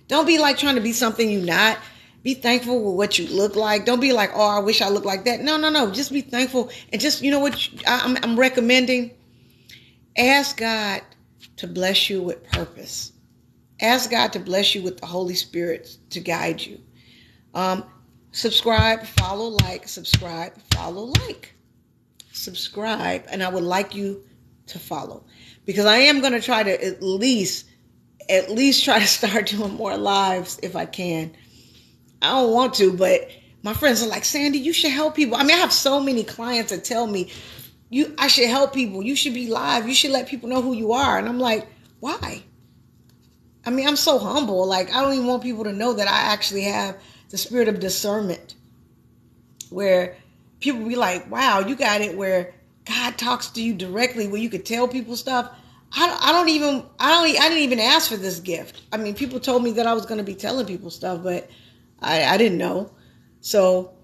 Speaker 1: Don't be like trying to be something you're not. Be thankful with what you look like. Don't be like, oh, I wish I looked like that. No. Just be thankful. And just, I'm recommending, ask God to bless you with purpose. Ask God to bless you with the Holy Spirit to guide you. Subscribe, follow, like, subscribe, follow, like, subscribe. And I would like you to follow because I am going to try to at least try to start doing more lives if I can. I don't want to, but my friends are like, Sandy, you should help people. I mean, I have so many clients that tell me, I should help people. You should be live. You should let people know who you are. And I'm like, why? I mean, I'm so humble. Like, I don't even want people to know that I actually have the spirit of discernment, where people be like, wow, you got it, where God talks to you directly, where you could tell people stuff. I didn't even ask for this gift. I mean, people told me that I was going to be telling people stuff, but I didn't know. So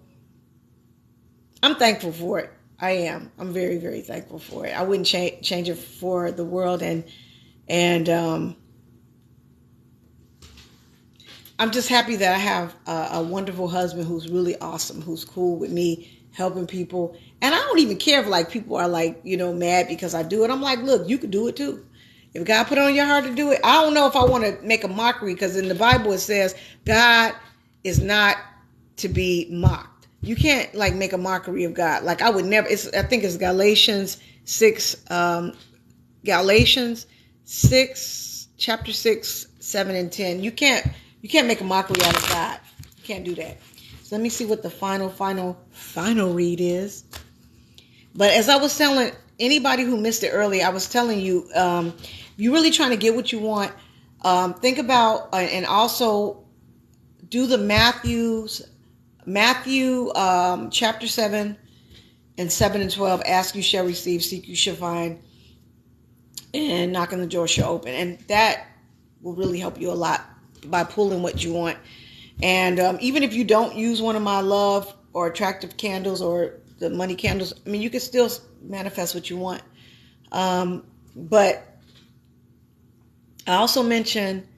Speaker 1: I'm thankful for it. I am. I'm very, very thankful for it. I wouldn't change it for the world. And I'm just happy that I have a wonderful husband who's really awesome, who's cool with me, helping people. And I don't even care if like people are like, you know, mad because I do it. I'm like, look, you could do it too. If God put it on your heart to do it, I don't know if I want to make a mockery, because in the Bible it says God is not to be mocked. You can't like make a mockery of God. Like I would never. I think it's Galatians 6, chapter 6, 7 and 10. You can't make a mockery out of God. You can't do that. So let me see what the final read is. But as I was telling anybody who missed it earlier, I was telling you, if you're really trying to get what you want, think about and also do the Matthew chapter 7 and 7 and 12. Ask, you shall receive. Seek, you shall find. And knock on the door shall open. And that will really help you a lot by pulling what you want. And even if you don't use one of my love or attractive candles or the money candles, I mean, you can still manifest what you want. But I also mentioned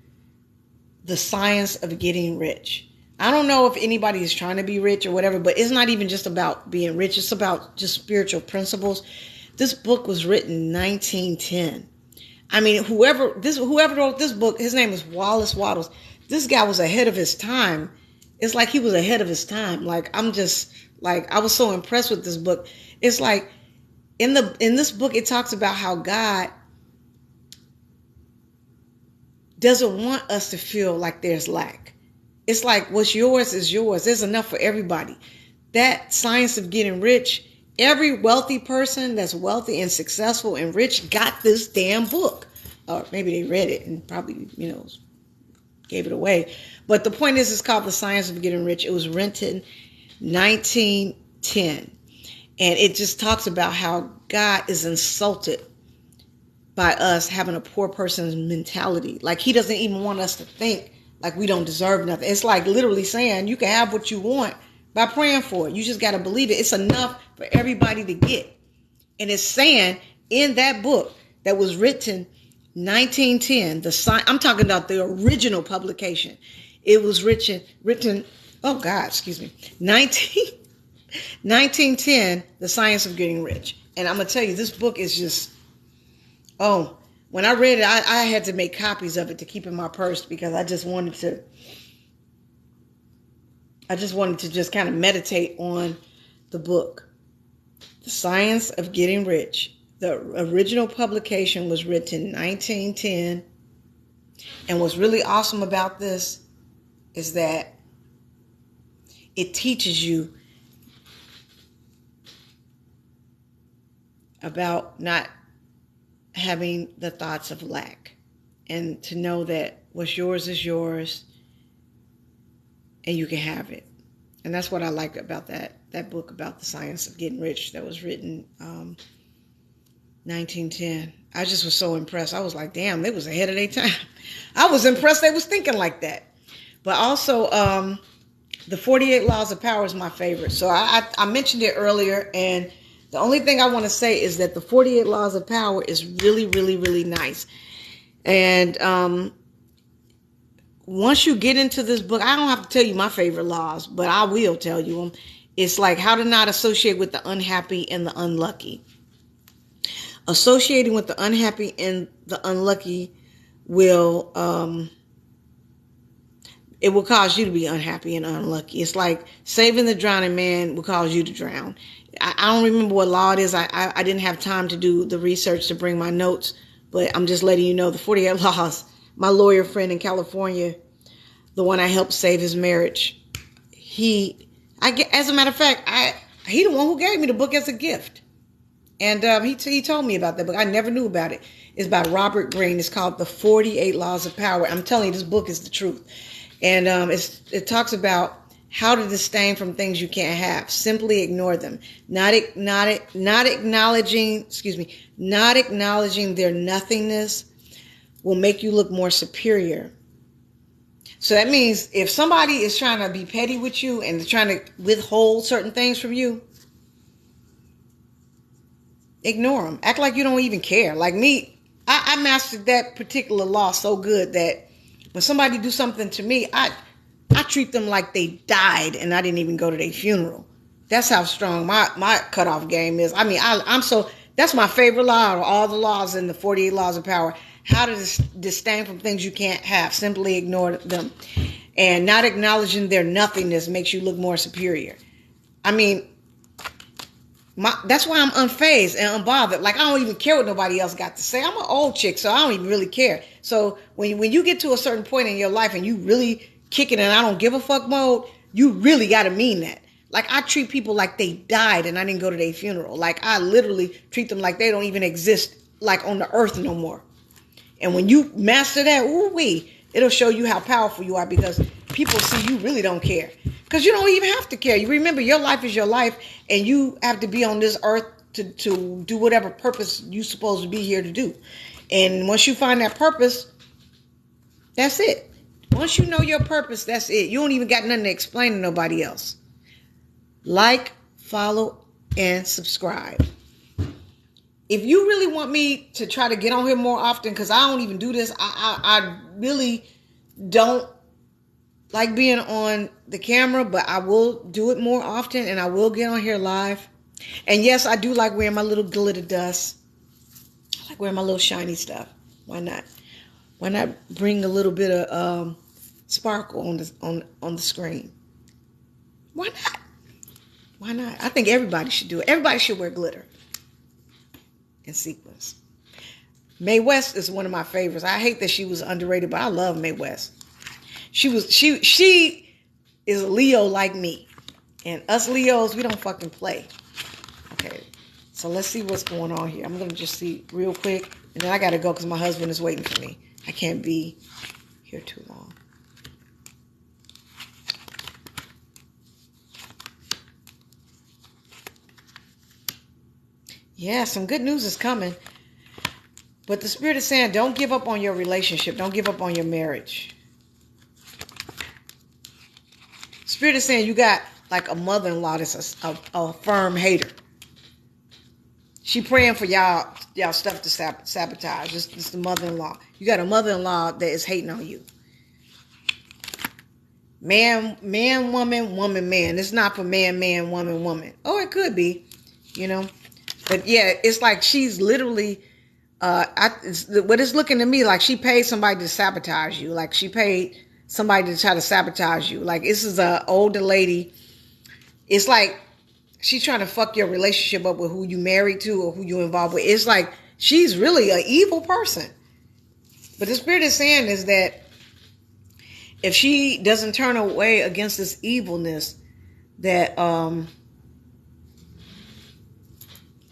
Speaker 1: the science of getting rich. I don't know if anybody is trying to be rich or whatever, but it's not even just about being rich. It's about just spiritual principles. This book was written in 1910. I mean, whoever wrote this book, his name is Wallace Wattles. This guy was ahead of his time. It's like he was ahead of his time. Like, I'm just like, I was so impressed with this book. It's like in this book, it talks about how God doesn't want us to feel like there's lack. It's like what's yours is yours. There's enough for everybody. That science of getting rich, every wealthy person that's wealthy and successful and rich got this damn book. Or maybe they read it and probably, gave it away. But the point is, it's called The Science of Getting Rich. It was written 1910. And it just talks about how God is insulted by us having a poor person's mentality. Like, he doesn't even want us to think like we don't deserve nothing. It's like literally saying you can have what you want by praying for it. You just got to believe it. It's enough for everybody to get. And it's saying in that book that was written 1910, I'm talking about the original publication. It was written, 1910, The Science of Getting Rich. And I'm going to tell you, this book is just, when I read it, I had to make copies of it to keep in my purse, because I just wanted to just kind of meditate on the book. The Science of Getting Rich. The original publication was written in 1910. And what's really awesome about this is that it teaches you about not having the thoughts of lack, and to know that what's yours is yours and you can have it. And that's what I liked about that book about the science of getting rich that was written 1910. I just was so impressed. I was like, damn, they was ahead of their time. I was impressed they was thinking like that. But also, the 48 Laws of Power is my favorite. So I mentioned it earlier, and the only thing I want to say is that the 48 Laws of Power is really, really, really nice. And once you get into this book, I don't have to tell you my favorite laws, but I will tell you them. It's like how to not associate with the unhappy and the unlucky. Associating with the unhappy and the unlucky will it will cause you to be unhappy and unlucky. It's like saving the drowning man will cause you to drown. I don't remember what law it is. I didn't have time to do the research to bring my notes, but I'm just letting you know the 48 laws. My lawyer friend in California, the one I helped save his marriage, as a matter of fact, he the one who gave me the book as a gift. And he told me about that book. I never knew about it. It's by Robert Greene. It's called The 48 Laws of Power. I'm telling you, this book is the truth. And it talks about how to disdain from things you can't have. Simply ignore them. Not acknowledging their nothingness will make you look more superior. So that means if somebody is trying to be petty with you and trying to withhold certain things from you, ignore them. Act like you don't even care. Like me, I mastered that particular law so good that when somebody do something to me, I treat them like they died and I didn't even go to their funeral. That's how strong my cutoff game is. I mean, that's my favorite law of all the laws in the 48 Laws of Power. How to disdain from things you can't have. Simply ignore them. And not acknowledging their nothingness makes you look more superior. I mean, that's why I'm unfazed and unbothered. Like, I don't even care what nobody else got to say. I'm an old chick, so I don't even really care. So when you get to a certain point in your life and you really kick it and I don't give a fuck mode, you really got to mean that. Like, I treat people like they died and I didn't go to their funeral. Like, I literally treat them like they don't even exist, like, on the earth no more. And when you master that, it'll show you how powerful you are, because people see you really don't care. Because you don't even have to care. You remember, your life is your life, and you have to be on this earth to do whatever purpose you're supposed to be here to do. And once you find that purpose, that's it. Once you know your purpose, that's it. You don't even got nothing to explain to nobody else. Like, follow, and subscribe. If you really want me to try to get on here more often, because I don't even do this, I really don't like being on the camera, but I will do it more often, and I will get on here live. And yes, I do like wearing my little glitter dust. I like wearing my little shiny stuff. Why not? Why not bring a little bit of sparkle on the screen? Why not? Why not? I think everybody should do it. Everybody should wear glitter and sequins. Mae West is one of my favorites. I hate that she was underrated, but I love Mae West. She is a Leo like me. And us Leos, we don't fucking play. Okay. So let's see what's going on here. I'm going to just see real quick. And then I got to go because my husband is waiting for me. I can't be here too long. Yeah, some good news is coming. But the Spirit is saying, don't give up on your relationship. Don't give up on your marriage. Spirit is saying you got like a mother-in-law that's a firm hater. She praying for y'all stuff to sabotage. This is the mother-in-law. You got a mother-in-law that is hating on you. Man, woman, woman, man. It's not for man, woman, woman. Oh, it could be, But yeah, it's like she's literally, what it's looking to me like she paid somebody to sabotage you. Like she paid somebody to try to sabotage you. Like this is an older lady. It's like she's trying to fuck your relationship up with who you married to or who you involved with. It's like she's really an evil person. But the Spirit is saying is that if she doesn't turn away against this evilness, that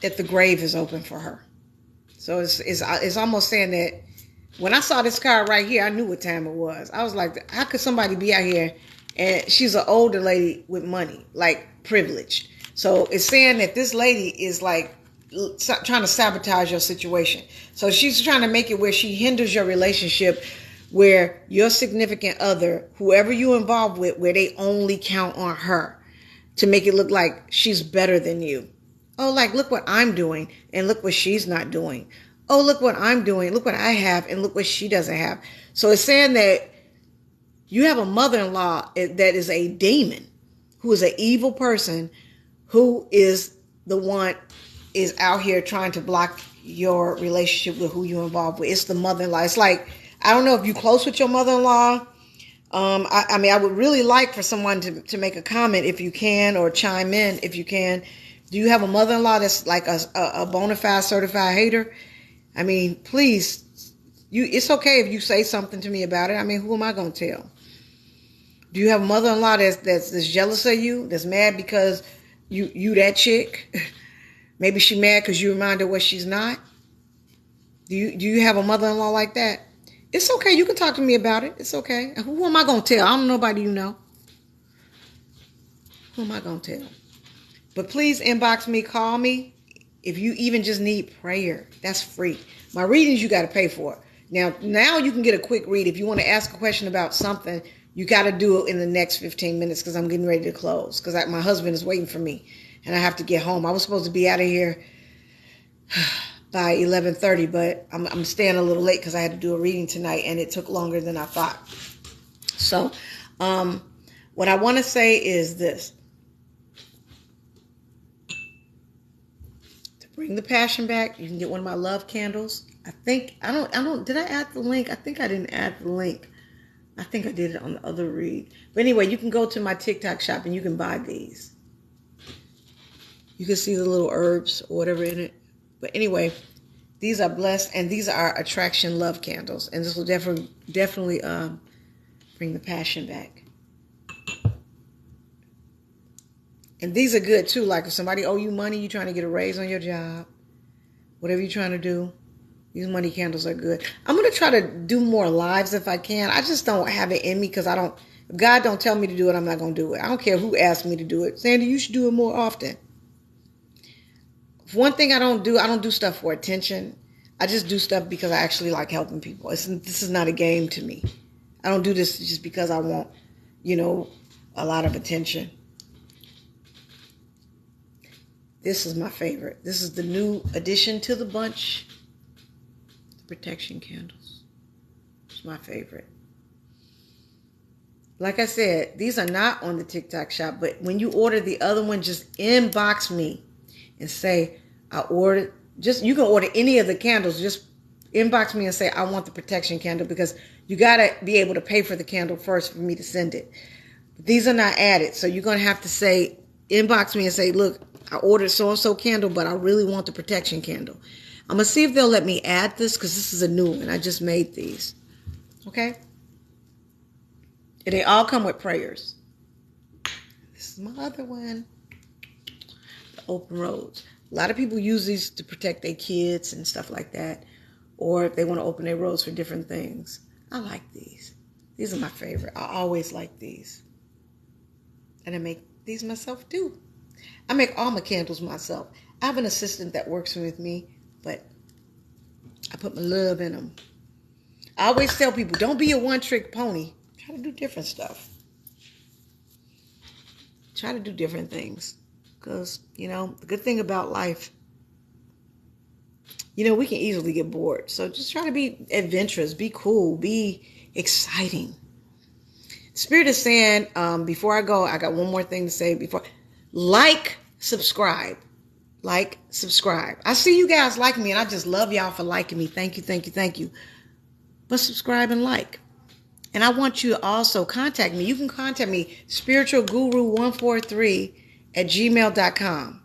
Speaker 1: the grave is open for her. So it's almost saying that when I saw this card right here, I knew what time it was. I was like, how could somebody be out here and she's an older lady with money, like privileged. So it's saying that this lady is like trying to sabotage your situation. So she's trying to make it where she hinders your relationship, where your significant other, whoever you involved with, where they only count on her to make it look like she's better than you. Oh, like, look what I'm doing and look what she's not doing. Oh, look what I'm doing. Look what I have and look what she doesn't have. So it's saying that you have a mother-in-law that is a demon, who is an evil person, who is the one is out here trying to block your relationship with who you're involved with. It's the mother-in-law. It's like, I don't know if you're close with your mother-in-law. I mean, I would really like for someone to make a comment if you can, or chime in if you can. Do you have a mother-in-law that's like a bona fide certified hater? I mean, please, it's okay if you say something to me about it. I mean, who am I going to tell? Do you have a mother-in-law that's jealous of you, that's mad because you that chick? Maybe she mad because you remind her what she's not. Do you have a mother-in-law like that? It's okay. You can talk to me about it. It's okay. Who am I going to tell? I don't know nobody you know. Who am I going to tell? But please inbox me, call me. If you even just need prayer, that's free. My readings, you got to pay for. Now you can get a quick read. If you want to ask a question about something, you got to do it in the next 15 minutes because I'm getting ready to close. Because my husband is waiting for me and I have to get home. I was supposed to be out of here by 11:30, but I'm staying a little late because I had to do a reading tonight and it took longer than I thought. So what I want to say is this. Bring the passion back. You can get one of my love candles. Did I add the link? I think I didn't add the link. I think I did it on the other read. But anyway, you can go to my TikTok shop and you can buy these. You can see the little herbs or whatever in it. But anyway, these are blessed and these are attraction love candles. And this will definitely bring the passion back. And these are good too. Like if somebody owe you money, you're trying to get a raise on your job, whatever you're trying to do, these money candles are good. I'm going to try to do more lives if I can. I just don't have it in me because if God don't tell me to do it, I'm not going to do it. I don't care who asked me to do it. Sandy, you should do it more often. One thing I don't do stuff for attention. I just do stuff because I actually like helping people. This is not a game to me. I don't do this just because I want, a lot of attention. This is my favorite. This is the new addition to the bunch. The protection candles. It's my favorite. Like I said, these are not on the TikTok shop, but when you order the other one, just inbox me and say, I ordered. You can order any of the candles. Just inbox me and say, I want the protection candle because you got to be able to pay for the candle first for me to send it. But these are not added. So you're going to have to inbox me and say, look, I ordered so-and-so candle, but I really want the protection candle. I'm going to see if they'll let me add this because this is a new one. I just made these. Okay? And they all come with prayers. This is my other one. The open roads. A lot of people use these to protect their kids and stuff like that. Or if they want to open their roads for different things. I like these. These are my favorite. I always like these. And I make these myself too. I make all my candles myself. I have an assistant that works with me, but I put my love in them. I always tell people, don't be a one-trick pony. Try to do different stuff. Try to do different things. Because, the good thing about life, we can easily get bored. So just try to be adventurous, be cool, be exciting. Spirit is saying, before I go, I got one more thing to say before. Subscribe. Subscribe. I see you guys like me, and I just love y'all for liking me. Thank you, thank you, thank you. But subscribe and like. And I want you to also contact me. You can contact me, spiritualguru143@gmail.com.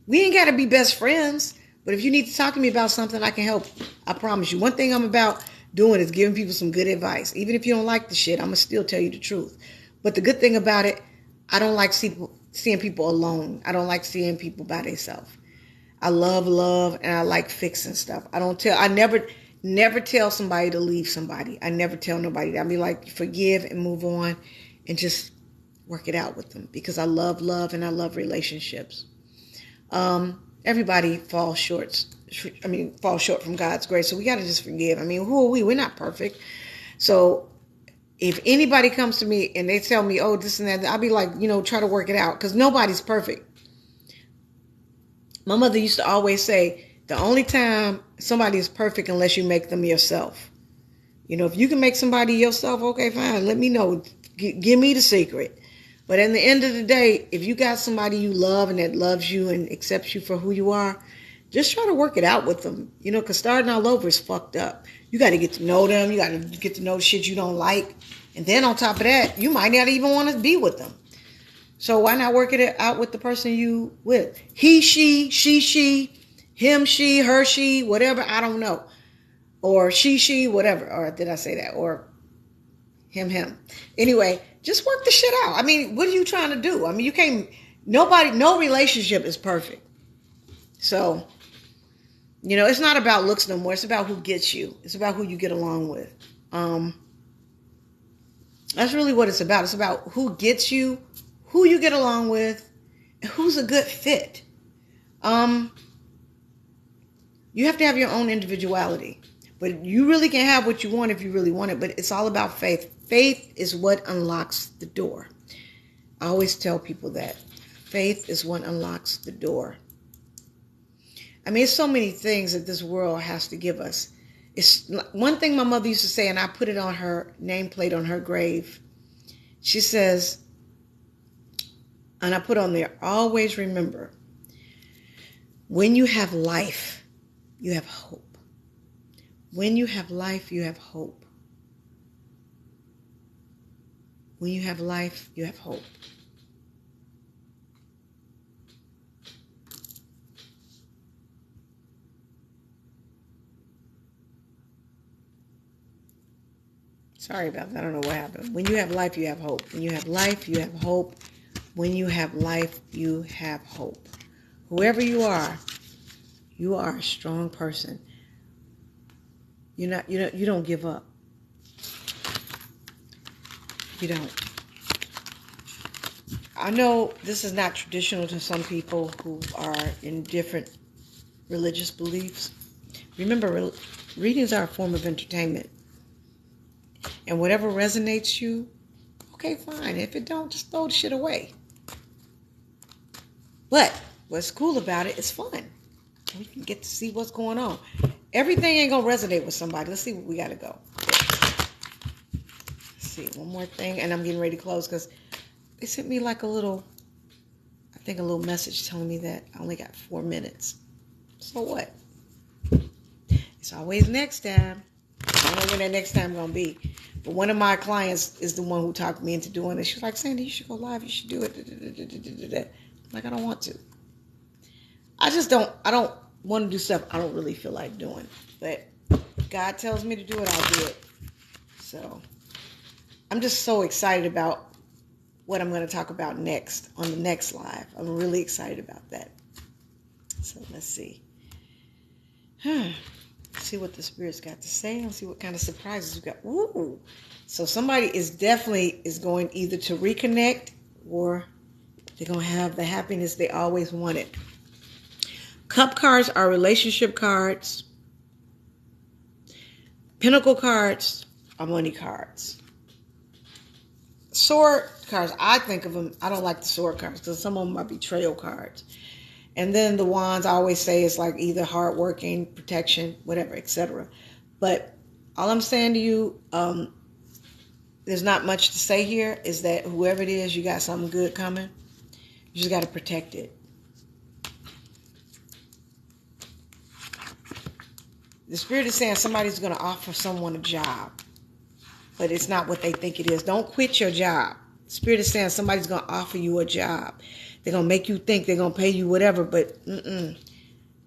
Speaker 1: We ain't got to be best friends, but if you need to talk to me about something, I can help. I promise you. One thing I'm about doing is giving people some good advice. Even if you don't like the shit, I'm going to still tell you the truth. But the good thing about it, I don't like seeing people alone. I don't like seeing people by themselves. I love, and I like fixing stuff. I never tell somebody to leave somebody. I never tell nobody that. I'll be like, forgive and move on and just work it out with them because I love and I love relationships. Everybody falls short from God's grace. So we got to just forgive. Who are we? We're not perfect. So if anybody comes to me and they tell me, oh, this and that, I'll be like, try to work it out because nobody's perfect. My mother used to always say, the only time somebody is perfect unless you make them yourself. If you can make somebody yourself, okay, fine. Let me know. Give me the secret. But at the end of the day, if you got somebody you love and that loves you and accepts you for who you are, just try to work it out with them. Because starting all over is fucked up. You got to get to know them. You got to get to know shit you don't like. And then on top of that, you might not even want to be with them. So why not work it out with the person you with? He, she, him, she, her, she, whatever, I don't know. Or she, whatever. Or did I say that? Or him. Anyway, just work the shit out. What are you trying to do? No relationship is perfect. So, it's not about looks no more. It's about who gets you. It's about who you get along with. That's really what it's about. It's about who gets you, who you get along with, and who's a good fit. You have to have your own individuality. But you really can have what you want if you really want it. But it's all about faith. Faith is what unlocks the door. I always tell people that. Faith is what unlocks the door. I mean, it's so many things that this world has to give us. It's one thing my mother used to say, and I put it on her nameplate on her grave. She says, and I put on there, always remember, when you have life, you have hope. When you have life, you have hope. When you have life, you have hope. Sorry about that. I don't know what happened. When you have life, you have hope. When you have life, you have hope. When you have life, you have hope. Whoever you are a strong person. You don't give up. You don't. I know this is not traditional to some people who are in different religious beliefs. Remember, readings are a form of entertainment. And whatever resonates you, okay, fine. If it don't, just throw the shit away. But what's cool about it is fun. We can get to see what's going on. Everything ain't going to resonate with somebody. Let's see what we got to go. Let's see, one more thing. And I'm getting ready to close because they sent me like a little message telling me that I only got 4 minutes. So what? It's always next time. I don't know when that next time going to be. But one of my clients is the one who talked me into doing it. She was like, Sandy, you should go live. You should do it. I'm like, I don't want to. I don't want to do stuff I don't really feel like doing. But God tells me to do it, I'll do it. So I'm just so excited about what I'm going to talk about next on the next live. I'm really excited about that. So let's see. See what the Spirit's got to say. Let's see what kind of surprises we got. Ooh. So somebody is going either to reconnect or they're going to have the happiness they always wanted. Cup cards are relationship cards. Pentacle cards are money cards. Sword cards, I think of them, I don't like the sword cards because some of them are betrayal cards. And then the wands, I always say, is like either hardworking, protection, whatever, etc. But all I'm saying to you, there's not much to say here, is that whoever it is, you got something good coming. You just got to protect it. The Spirit is saying somebody's going to offer someone a job, but it's not what they think it is. Don't quit your job. The Spirit is saying somebody's going to offer you a job. They're going to make you think they're going to pay you whatever, but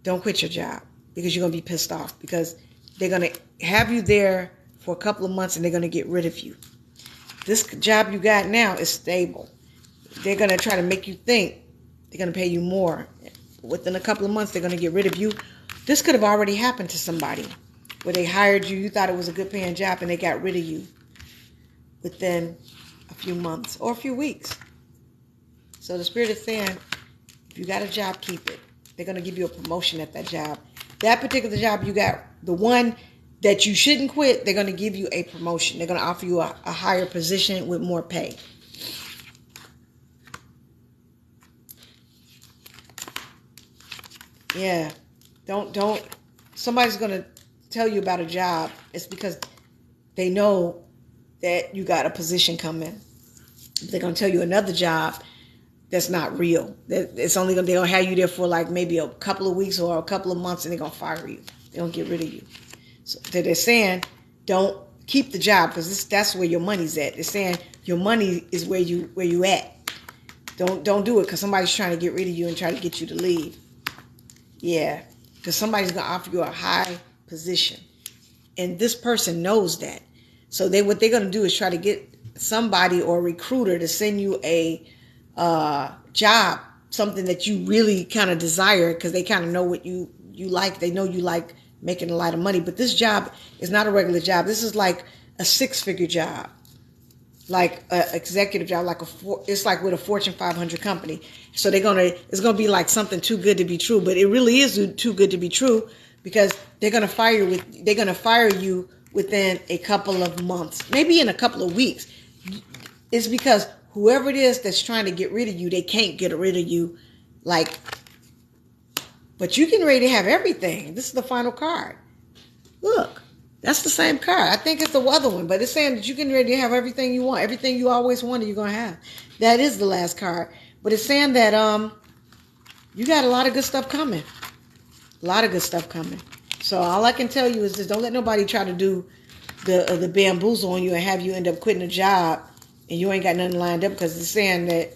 Speaker 1: don't quit your job because you're going to be pissed off because they're going to have you there for a couple of months and they're going to get rid of you. This job you got now is stable. They're going to try to make you think they're going to pay you more. Within a couple of months, they're going to get rid of you. This could have already happened to somebody where they hired you, you thought it was a good paying job, and they got rid of you within a few months or a few weeks. So the Spirit is saying, if you got a job, keep it. They're going to give you a promotion at that job. That particular job you got, the one that you shouldn't quit, they're going to give you a promotion. They're going to offer you a higher position with more pay. Yeah. Don't. Somebody's going to tell you about a job. It's because they know that you got a position coming. They're going to tell you another job that's not real. It's only they're going to have you there for like maybe a couple of weeks or a couple of months and they're going to fire you. They're going to get rid of you. So they're saying, don't keep the job because that's where your money's at. They're saying your money is where you at. Don't do it because somebody's trying to get rid of you and try to get you to leave. Yeah, because somebody's going to offer you a high position. And this person knows that. So what they're going to do is try to get somebody or a recruiter to send you a job something that you really kind of desire, because they kind of know what you like. They know you like making a lot of money. But this job is not a regular job. This is like a 6-figure job, like an executive job, it's like with a Fortune 500 company. So it's gonna be like something too good to be true. But it really is too good to be true, because they're gonna fire you within a couple of months, maybe in a couple of weeks. It's because whoever it is that's trying to get rid of you, they can't get rid of you. But you can ready to have everything. This is the final card. Look, that's the same card. I think it's the other one, but it's saying that you can ready to have everything you want. Everything you always wanted, you're going to have. That is the last card. But it's saying that you got a lot of good stuff coming. A lot of good stuff coming. So all I can tell you is just don't let nobody try to do the bamboozle on you and have you end up quitting a job and you ain't got nothing lined up, because it's saying that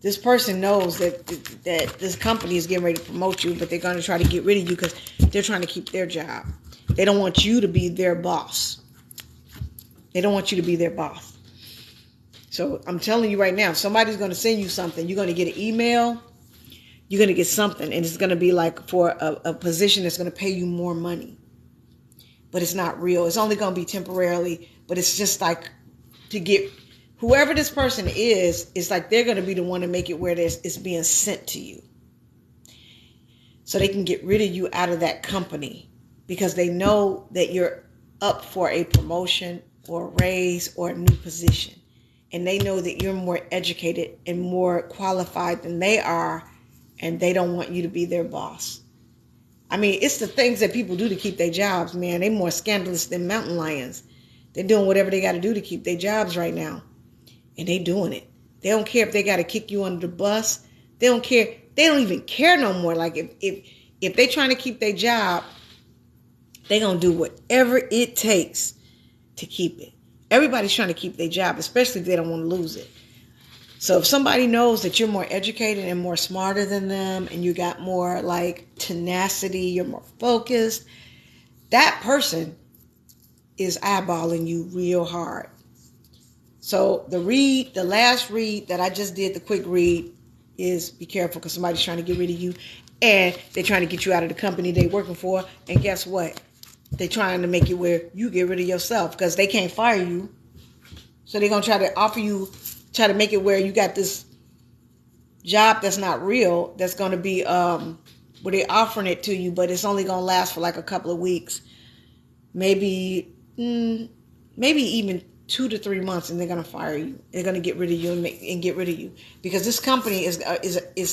Speaker 1: this person knows that this company is getting ready to promote you, but they're going to try to get rid of you because they're trying to keep their job. They don't want you to be their boss. They don't want you to be their boss. So I'm telling you right now, if somebody's going to send you something, you're going to get an email, you're going to get something, and it's going to be like for a position that's going to pay you more money. But it's not real. It's only going to be temporarily, but it's just like to get whoever this person is, it's like they're going to be the one to make it where it's being sent to you. So they can get rid of you out of that company because they know that you're up for a promotion or a raise or a new position. And they know that you're more educated and more qualified than they are, and they don't want you to be their boss. I mean, it's the things that people do to keep their jobs, man. They're more scandalous than mountain lions. They're doing whatever they got to do to keep their jobs right now. And they doing it. They don't care if they got to kick you under the bus. They don't care. They don't even care no more. Like if they trying to keep their job, they going to do whatever it takes to keep it. Everybody's trying to keep their job, especially if they don't want to lose it. So if somebody knows that you're more educated and more smarter than them, and you got more like tenacity, you're more focused, that person is eyeballing you real hard. So the last read that I just did, the quick read, is be careful, because somebody's trying to get rid of you, and they're trying to get you out of the company they're working for. And guess what? They're trying to make it where you get rid of yourself, because they can't fire you. So they're going to try to make it where you got this job that's not real, that's going to be where they're offering it to you, but it's only going to last for like a couple of weeks, maybe even 2 to 3 months, and they're going to fire you. They're going to get rid of you and get rid of you, because this company is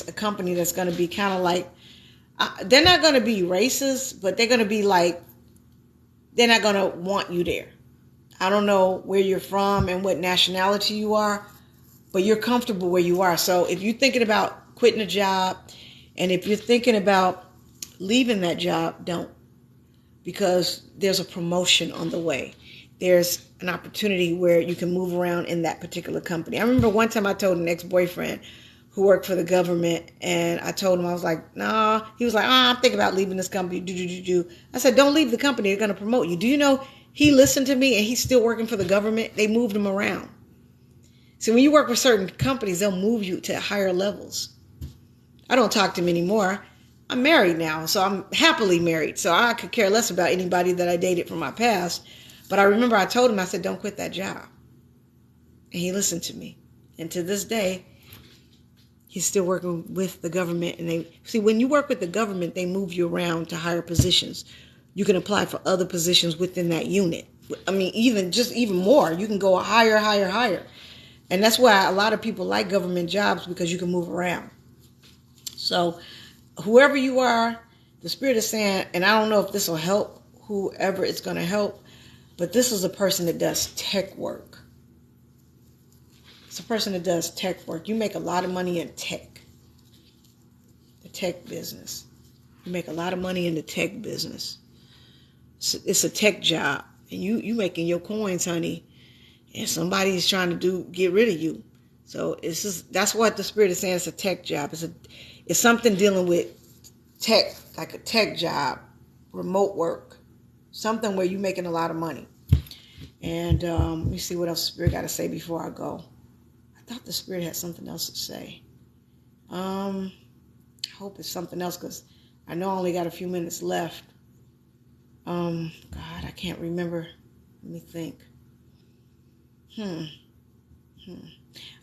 Speaker 1: a company that's going to be kind of like, they're not going to be racist, but they're going to be like, they're not going to want you there. I don't know where you're from and what nationality you are, but you're comfortable where you are. So if you're thinking about quitting a job, and if you're thinking about leaving that job, don't, because there's a promotion on the way. There's an opportunity where you can move around in that particular company. I remember one time I told an ex-boyfriend who worked for the government, and I told him, I was like, nah. He was like, I'm thinking about leaving this company. I said, don't leave the company. They're going to promote you. Do you know he listened to me, and he's still working for the government? They moved him around. So when you work with certain companies, they'll move you to higher levels. I don't talk to him anymore. I'm married now, so I'm happily married. So I could care less about anybody that I dated from my past. But I remember I told him, I said, don't quit that job. And he listened to me. And to this day, he's still working with the government. And when you work with the government, they move you around to higher positions. You can apply for other positions within that unit. I mean, even more. You can go higher. And that's why a lot of people like government jobs, because you can move around. So whoever you are, the Spirit is saying, and I don't know if this will help whoever it's going to help, but this is a person that does tech work. It's a person that does tech work. You make a lot of money in tech. The tech business. You make a lot of money in the tech business. It's a tech job. And you making your coins, honey. And somebody's trying to get rid of you. So that's what the Spirit is saying. It's a tech job. It's something dealing with tech, like a tech job, remote work. Something where you're making a lot of money. And let me see what else the Spirit got to say before I go. I thought the Spirit had something else to say. I hope it's something else because I know I only got a few minutes left. God, I can't remember. Let me think.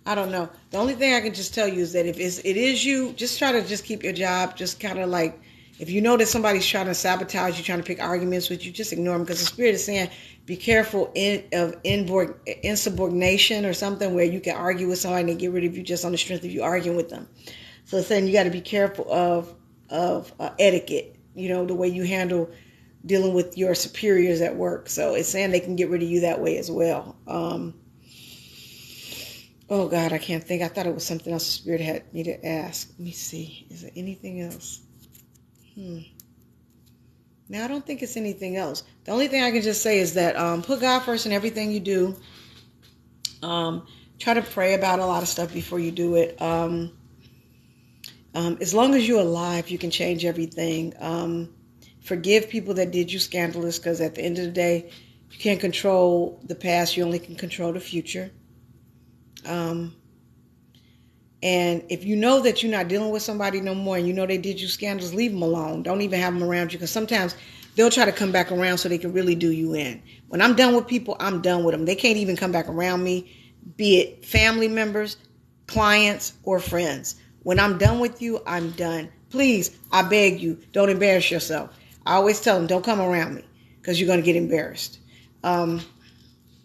Speaker 1: I don't know. The only thing I can just tell you is that if it is you, just try to just keep your job. Just kind of like, if you know that somebody's trying to sabotage you, trying to pick arguments with you, just ignore them because the Spirit is saying, be careful of insubordination or something where you can argue with somebody and they get rid of you just on the strength of you arguing with them. So it's saying you got to be careful of etiquette, the way you handle dealing with your superiors at work. So it's saying they can get rid of you that way as well. Oh, God, I can't think. I thought it was something else the Spirit had me to ask. Let me see. Is there anything else? No, I don't think it's anything else. The only thing I can just say is that put God first in everything you do. Try to pray about a lot of stuff before you do it. As long as you're alive, you can change everything. Forgive people that did you scandalous because at the end of the day, you can't control the past. You only can control the future. And if you know that you're not dealing with somebody no more and you know they did you scandals, leave them alone. Don't even have them around you because sometimes they'll try to come back around so they can really do you in. When I'm done with people, I'm done with them. They can't even come back around me, be it family members, clients, or friends. When I'm done with you, I'm done. Please, I beg you, don't embarrass yourself. I always tell them, don't come around me because you're going to get embarrassed. And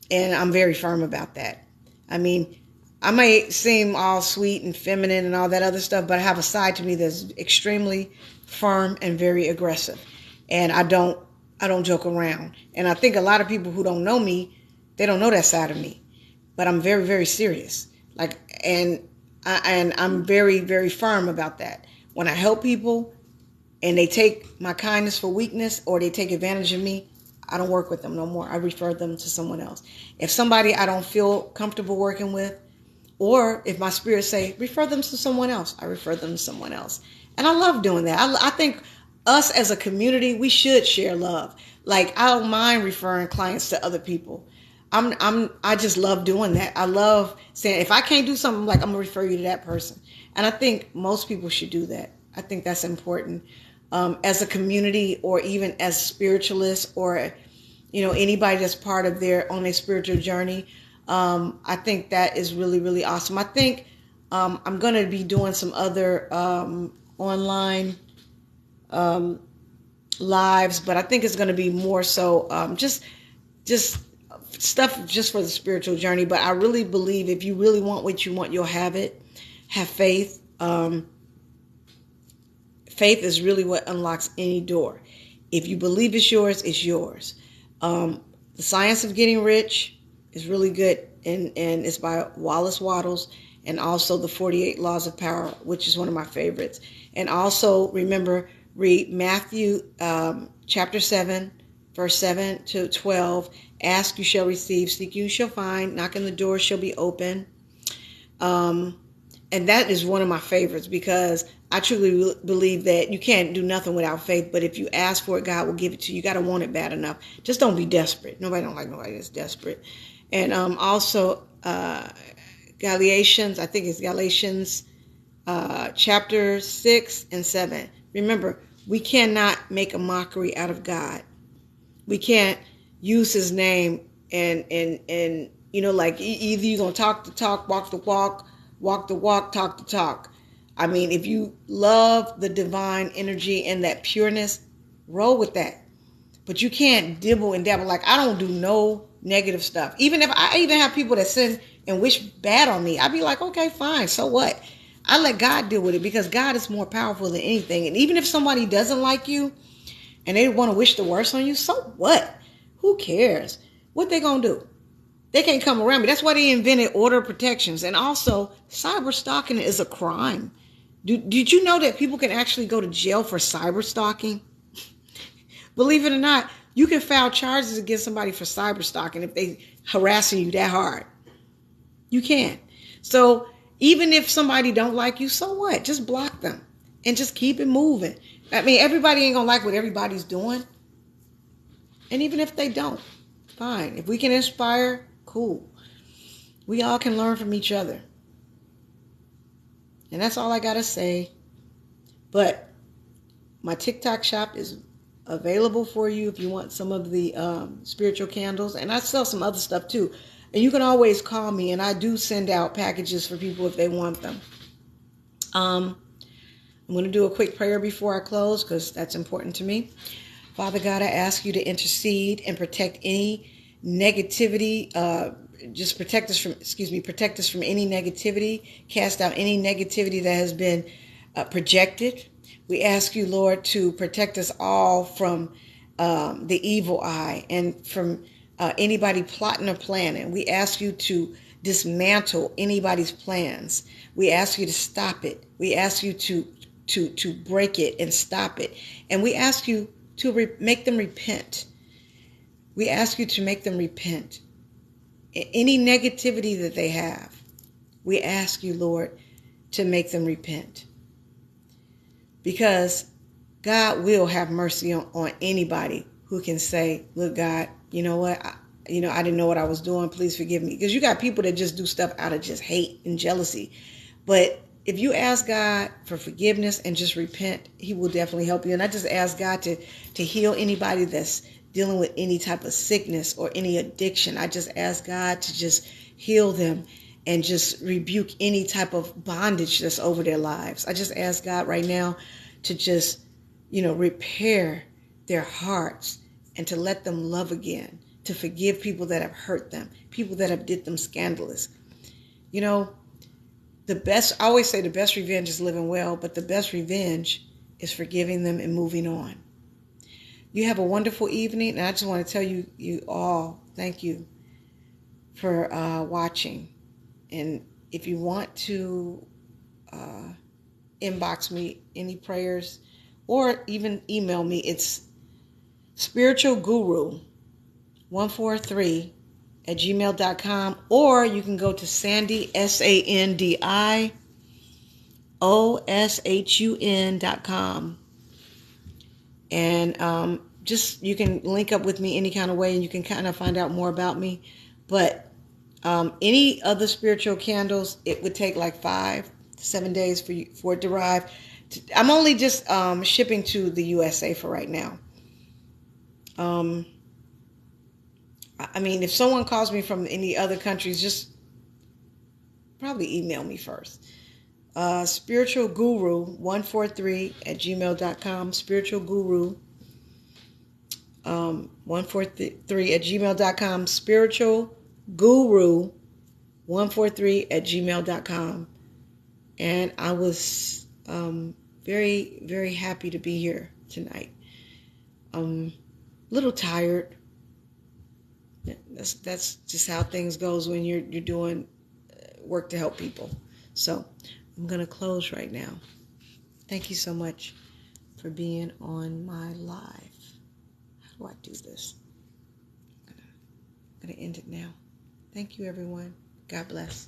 Speaker 1: I'm very firm about that. I mean, I may seem all sweet and feminine and all that other stuff, but I have a side to me that's extremely firm and very aggressive. And I don't joke around. And I think a lot of people who don't know me, they don't know that side of me. But I'm very, very serious. And I'm very, very firm about that. When I help people and they take my kindness for weakness or they take advantage of me, I don't work with them no more. I refer them to someone else. If somebody I don't feel comfortable working with, or if my spirit say, refer them to someone else, I refer them to someone else. And I love doing that. I think us as a community, we should share love. Like, I don't mind referring clients to other people. I just love doing that. I love saying, if I can't do something, I'm going to refer you to that person. And I think most people should do that. I think that's important. As a community or even as spiritualists or, anybody that's part of on their spiritual journey, I think that is really, really awesome. I think I'm going to be doing some other online lives, but I think it's going to be more so just stuff just for the spiritual journey. But I really believe if you really want what you want, you'll have it. Have faith. Faith is really what unlocks any door. If you believe it's yours, it's yours. The Science of Getting Rich is really good, and it's by Wallace Wattles, and also the 48 Laws of Power, which is one of my favorites. And also remember, read Matthew chapter 7, verse 7 to 12. Ask, you shall receive. Seek, you shall find. Knock, on the door shall be open. And that is one of my favorites because I truly believe that you can't do nothing without faith. But if you ask for it, God will give it to you. You got to want it bad enough. Just don't be desperate. Nobody don't like nobody that's desperate. And also Galatians, I think it's Galatians chapter 6 and 7. Remember, we cannot make a mockery out of God. We can't use his name and either you're going to talk the talk, walk the walk, walk the walk, talk the talk. I mean, if you love the divine energy and that pureness, roll with that. But you can't dibble and dabble. Like, I don't do no negative stuff. Even if I even have people that sin and wish bad on me, I'd be like, okay, fine. So what? I let God deal with it because God is more powerful than anything. And even if somebody doesn't like you and they want to wish the worst on you, so what? Who cares? What they going to do? They can't come around me. That's why they invented order of protections. And also, cyber stalking is a crime. Did you know that people can actually go to jail for cyber stalking? Believe it or not, you can file charges against somebody for cyber stalking if they harassing you that hard. You can. So even if somebody don't like you, so what? Just block them and just keep it moving. I mean, everybody ain't gonna like what everybody's doing. And even if they don't, fine. If we can inspire, cool. We all can learn from each other. And that's all I got to say. But my TikTok shop is available for you if you want some of the spiritual candles. And I sell some other stuff too. And you can always call me, and I do send out packages for people if they want them. I'm going to do a quick prayer before I close because that's important to me. Father God, I ask you to intercede and protect any negativity. Just protect us from any negativity. Cast out any negativity that has been projected. We ask you, Lord, to protect us all from the evil eye and from anybody plotting or planning. We ask you to dismantle anybody's plans. We ask you to stop it. We ask you to break it and stop it. And we ask you to make them repent. We ask you to make them repent. Any negativity that they have, we ask you, Lord, to make them repent. Because God will have mercy on anybody who can say, look, God, you know what? I didn't know what I was doing. Please forgive me. Because you got people that just do stuff out of just hate and jealousy. But if you ask God for forgiveness and just repent, he will definitely help you. And I just ask God to heal anybody that's dealing with any type of sickness or any addiction. I just ask God to just heal them and just rebuke any type of bondage that's over their lives. I just ask God right now to just, repair their hearts and to let them love again, to forgive people that have hurt them, people that have did them scandalous. I always say the best revenge is living well, but the best revenge is forgiving them and moving on. You have a wonderful evening, and I just want to tell you all, thank you for watching. And if you want to inbox me any prayers or even email me, it's spiritualguru143@gmail.com, or you can go to Sandy, SandiOshun.com. And just you can link up with me any kind of way, and you can kind of find out more about me. But any other spiritual candles, it would take like 5 to 7 days for it to arrive. I'm only just shipping to the USA for right now. If someone calls me from any other countries, just probably email me first. Spiritualguru143@gmail.com. Spiritualguru143@gmail.com. Spiritualguru143@gmail.com. And I was very, very happy to be here tonight. A little tired. That's just how things goes when you're doing work to help people. So I'm going to close right now. Thank you so much for being on my live. How do I do this? I'm going to end it now. Thank you, everyone. God bless.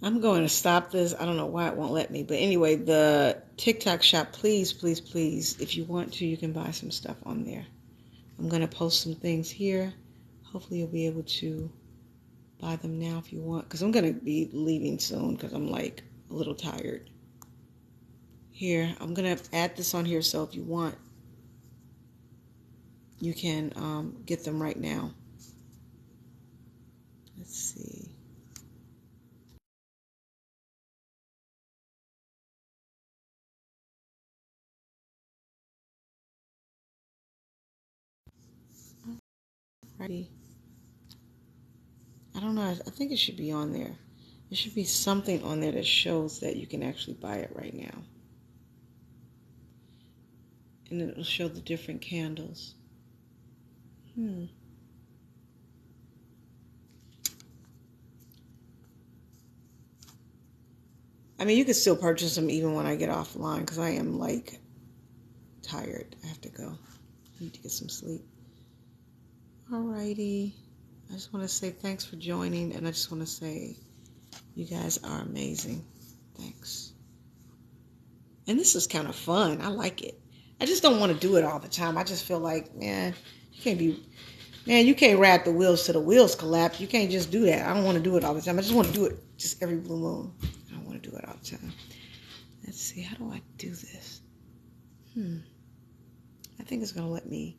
Speaker 1: I'm going to stop this. I don't know why it won't let me. But anyway, the TikTok shop, please, please, please, if you want to, you can buy some stuff on there. I'm going to post some things here. Hopefully you'll be able to buy them now if you want. Because I'm going to be leaving soon because I'm like a little tired. Here, I'm going to add this on here. So if you want, you can get them right now. Let's see. Alrighty. I don't know. I think it should be on there. There should be something on there that shows that you can actually buy it right now. And it'll show the different candles. I mean, you could still purchase them even when I get offline because I am like tired. I have to go. I need to get some sleep. Alrighty. I just want to say thanks for joining, and I just want to say you guys are amazing. Thanks. And this is kind of fun. I like it. I just don't want to do it all the time. I just feel like, you can't ride the wheels till the wheels collapse. You can't just do that. I don't want to do it all the time. I just want to do it just every blue moon. I don't want to do it all the time. Let's see. How do I do this? I think it's going to let me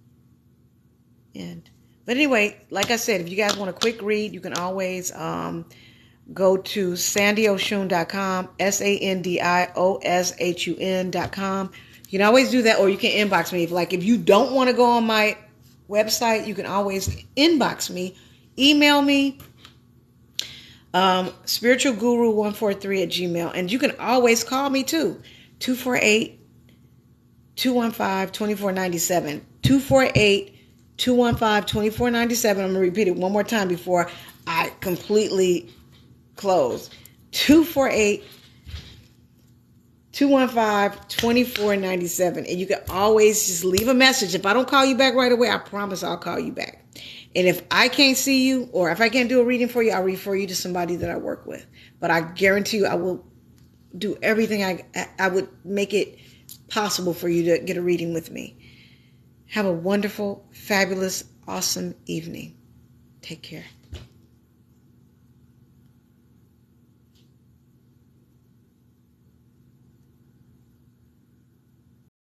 Speaker 1: end. But anyway, like I said, if you guys want a quick read, you can always go to sandioshun.com, SANDIOSHUN.com. You can always do that, or you can inbox me. If you don't want to go on my website, you can always inbox me, email me, spiritualguru143@gmail. And you can always call me too, 248-215-2497. 248-215-2497. I'm going to repeat it one more time before I completely close. 248-215-2497. And you can always just leave a message. If I don't call you back right away, I promise I'll call you back. And if I can't see you, or if I can't do a reading for you, I'll refer you to somebody that I work with. But I guarantee you I will do everything I would make it possible for you to get a reading with me. Have a wonderful, fabulous, awesome evening. Take care.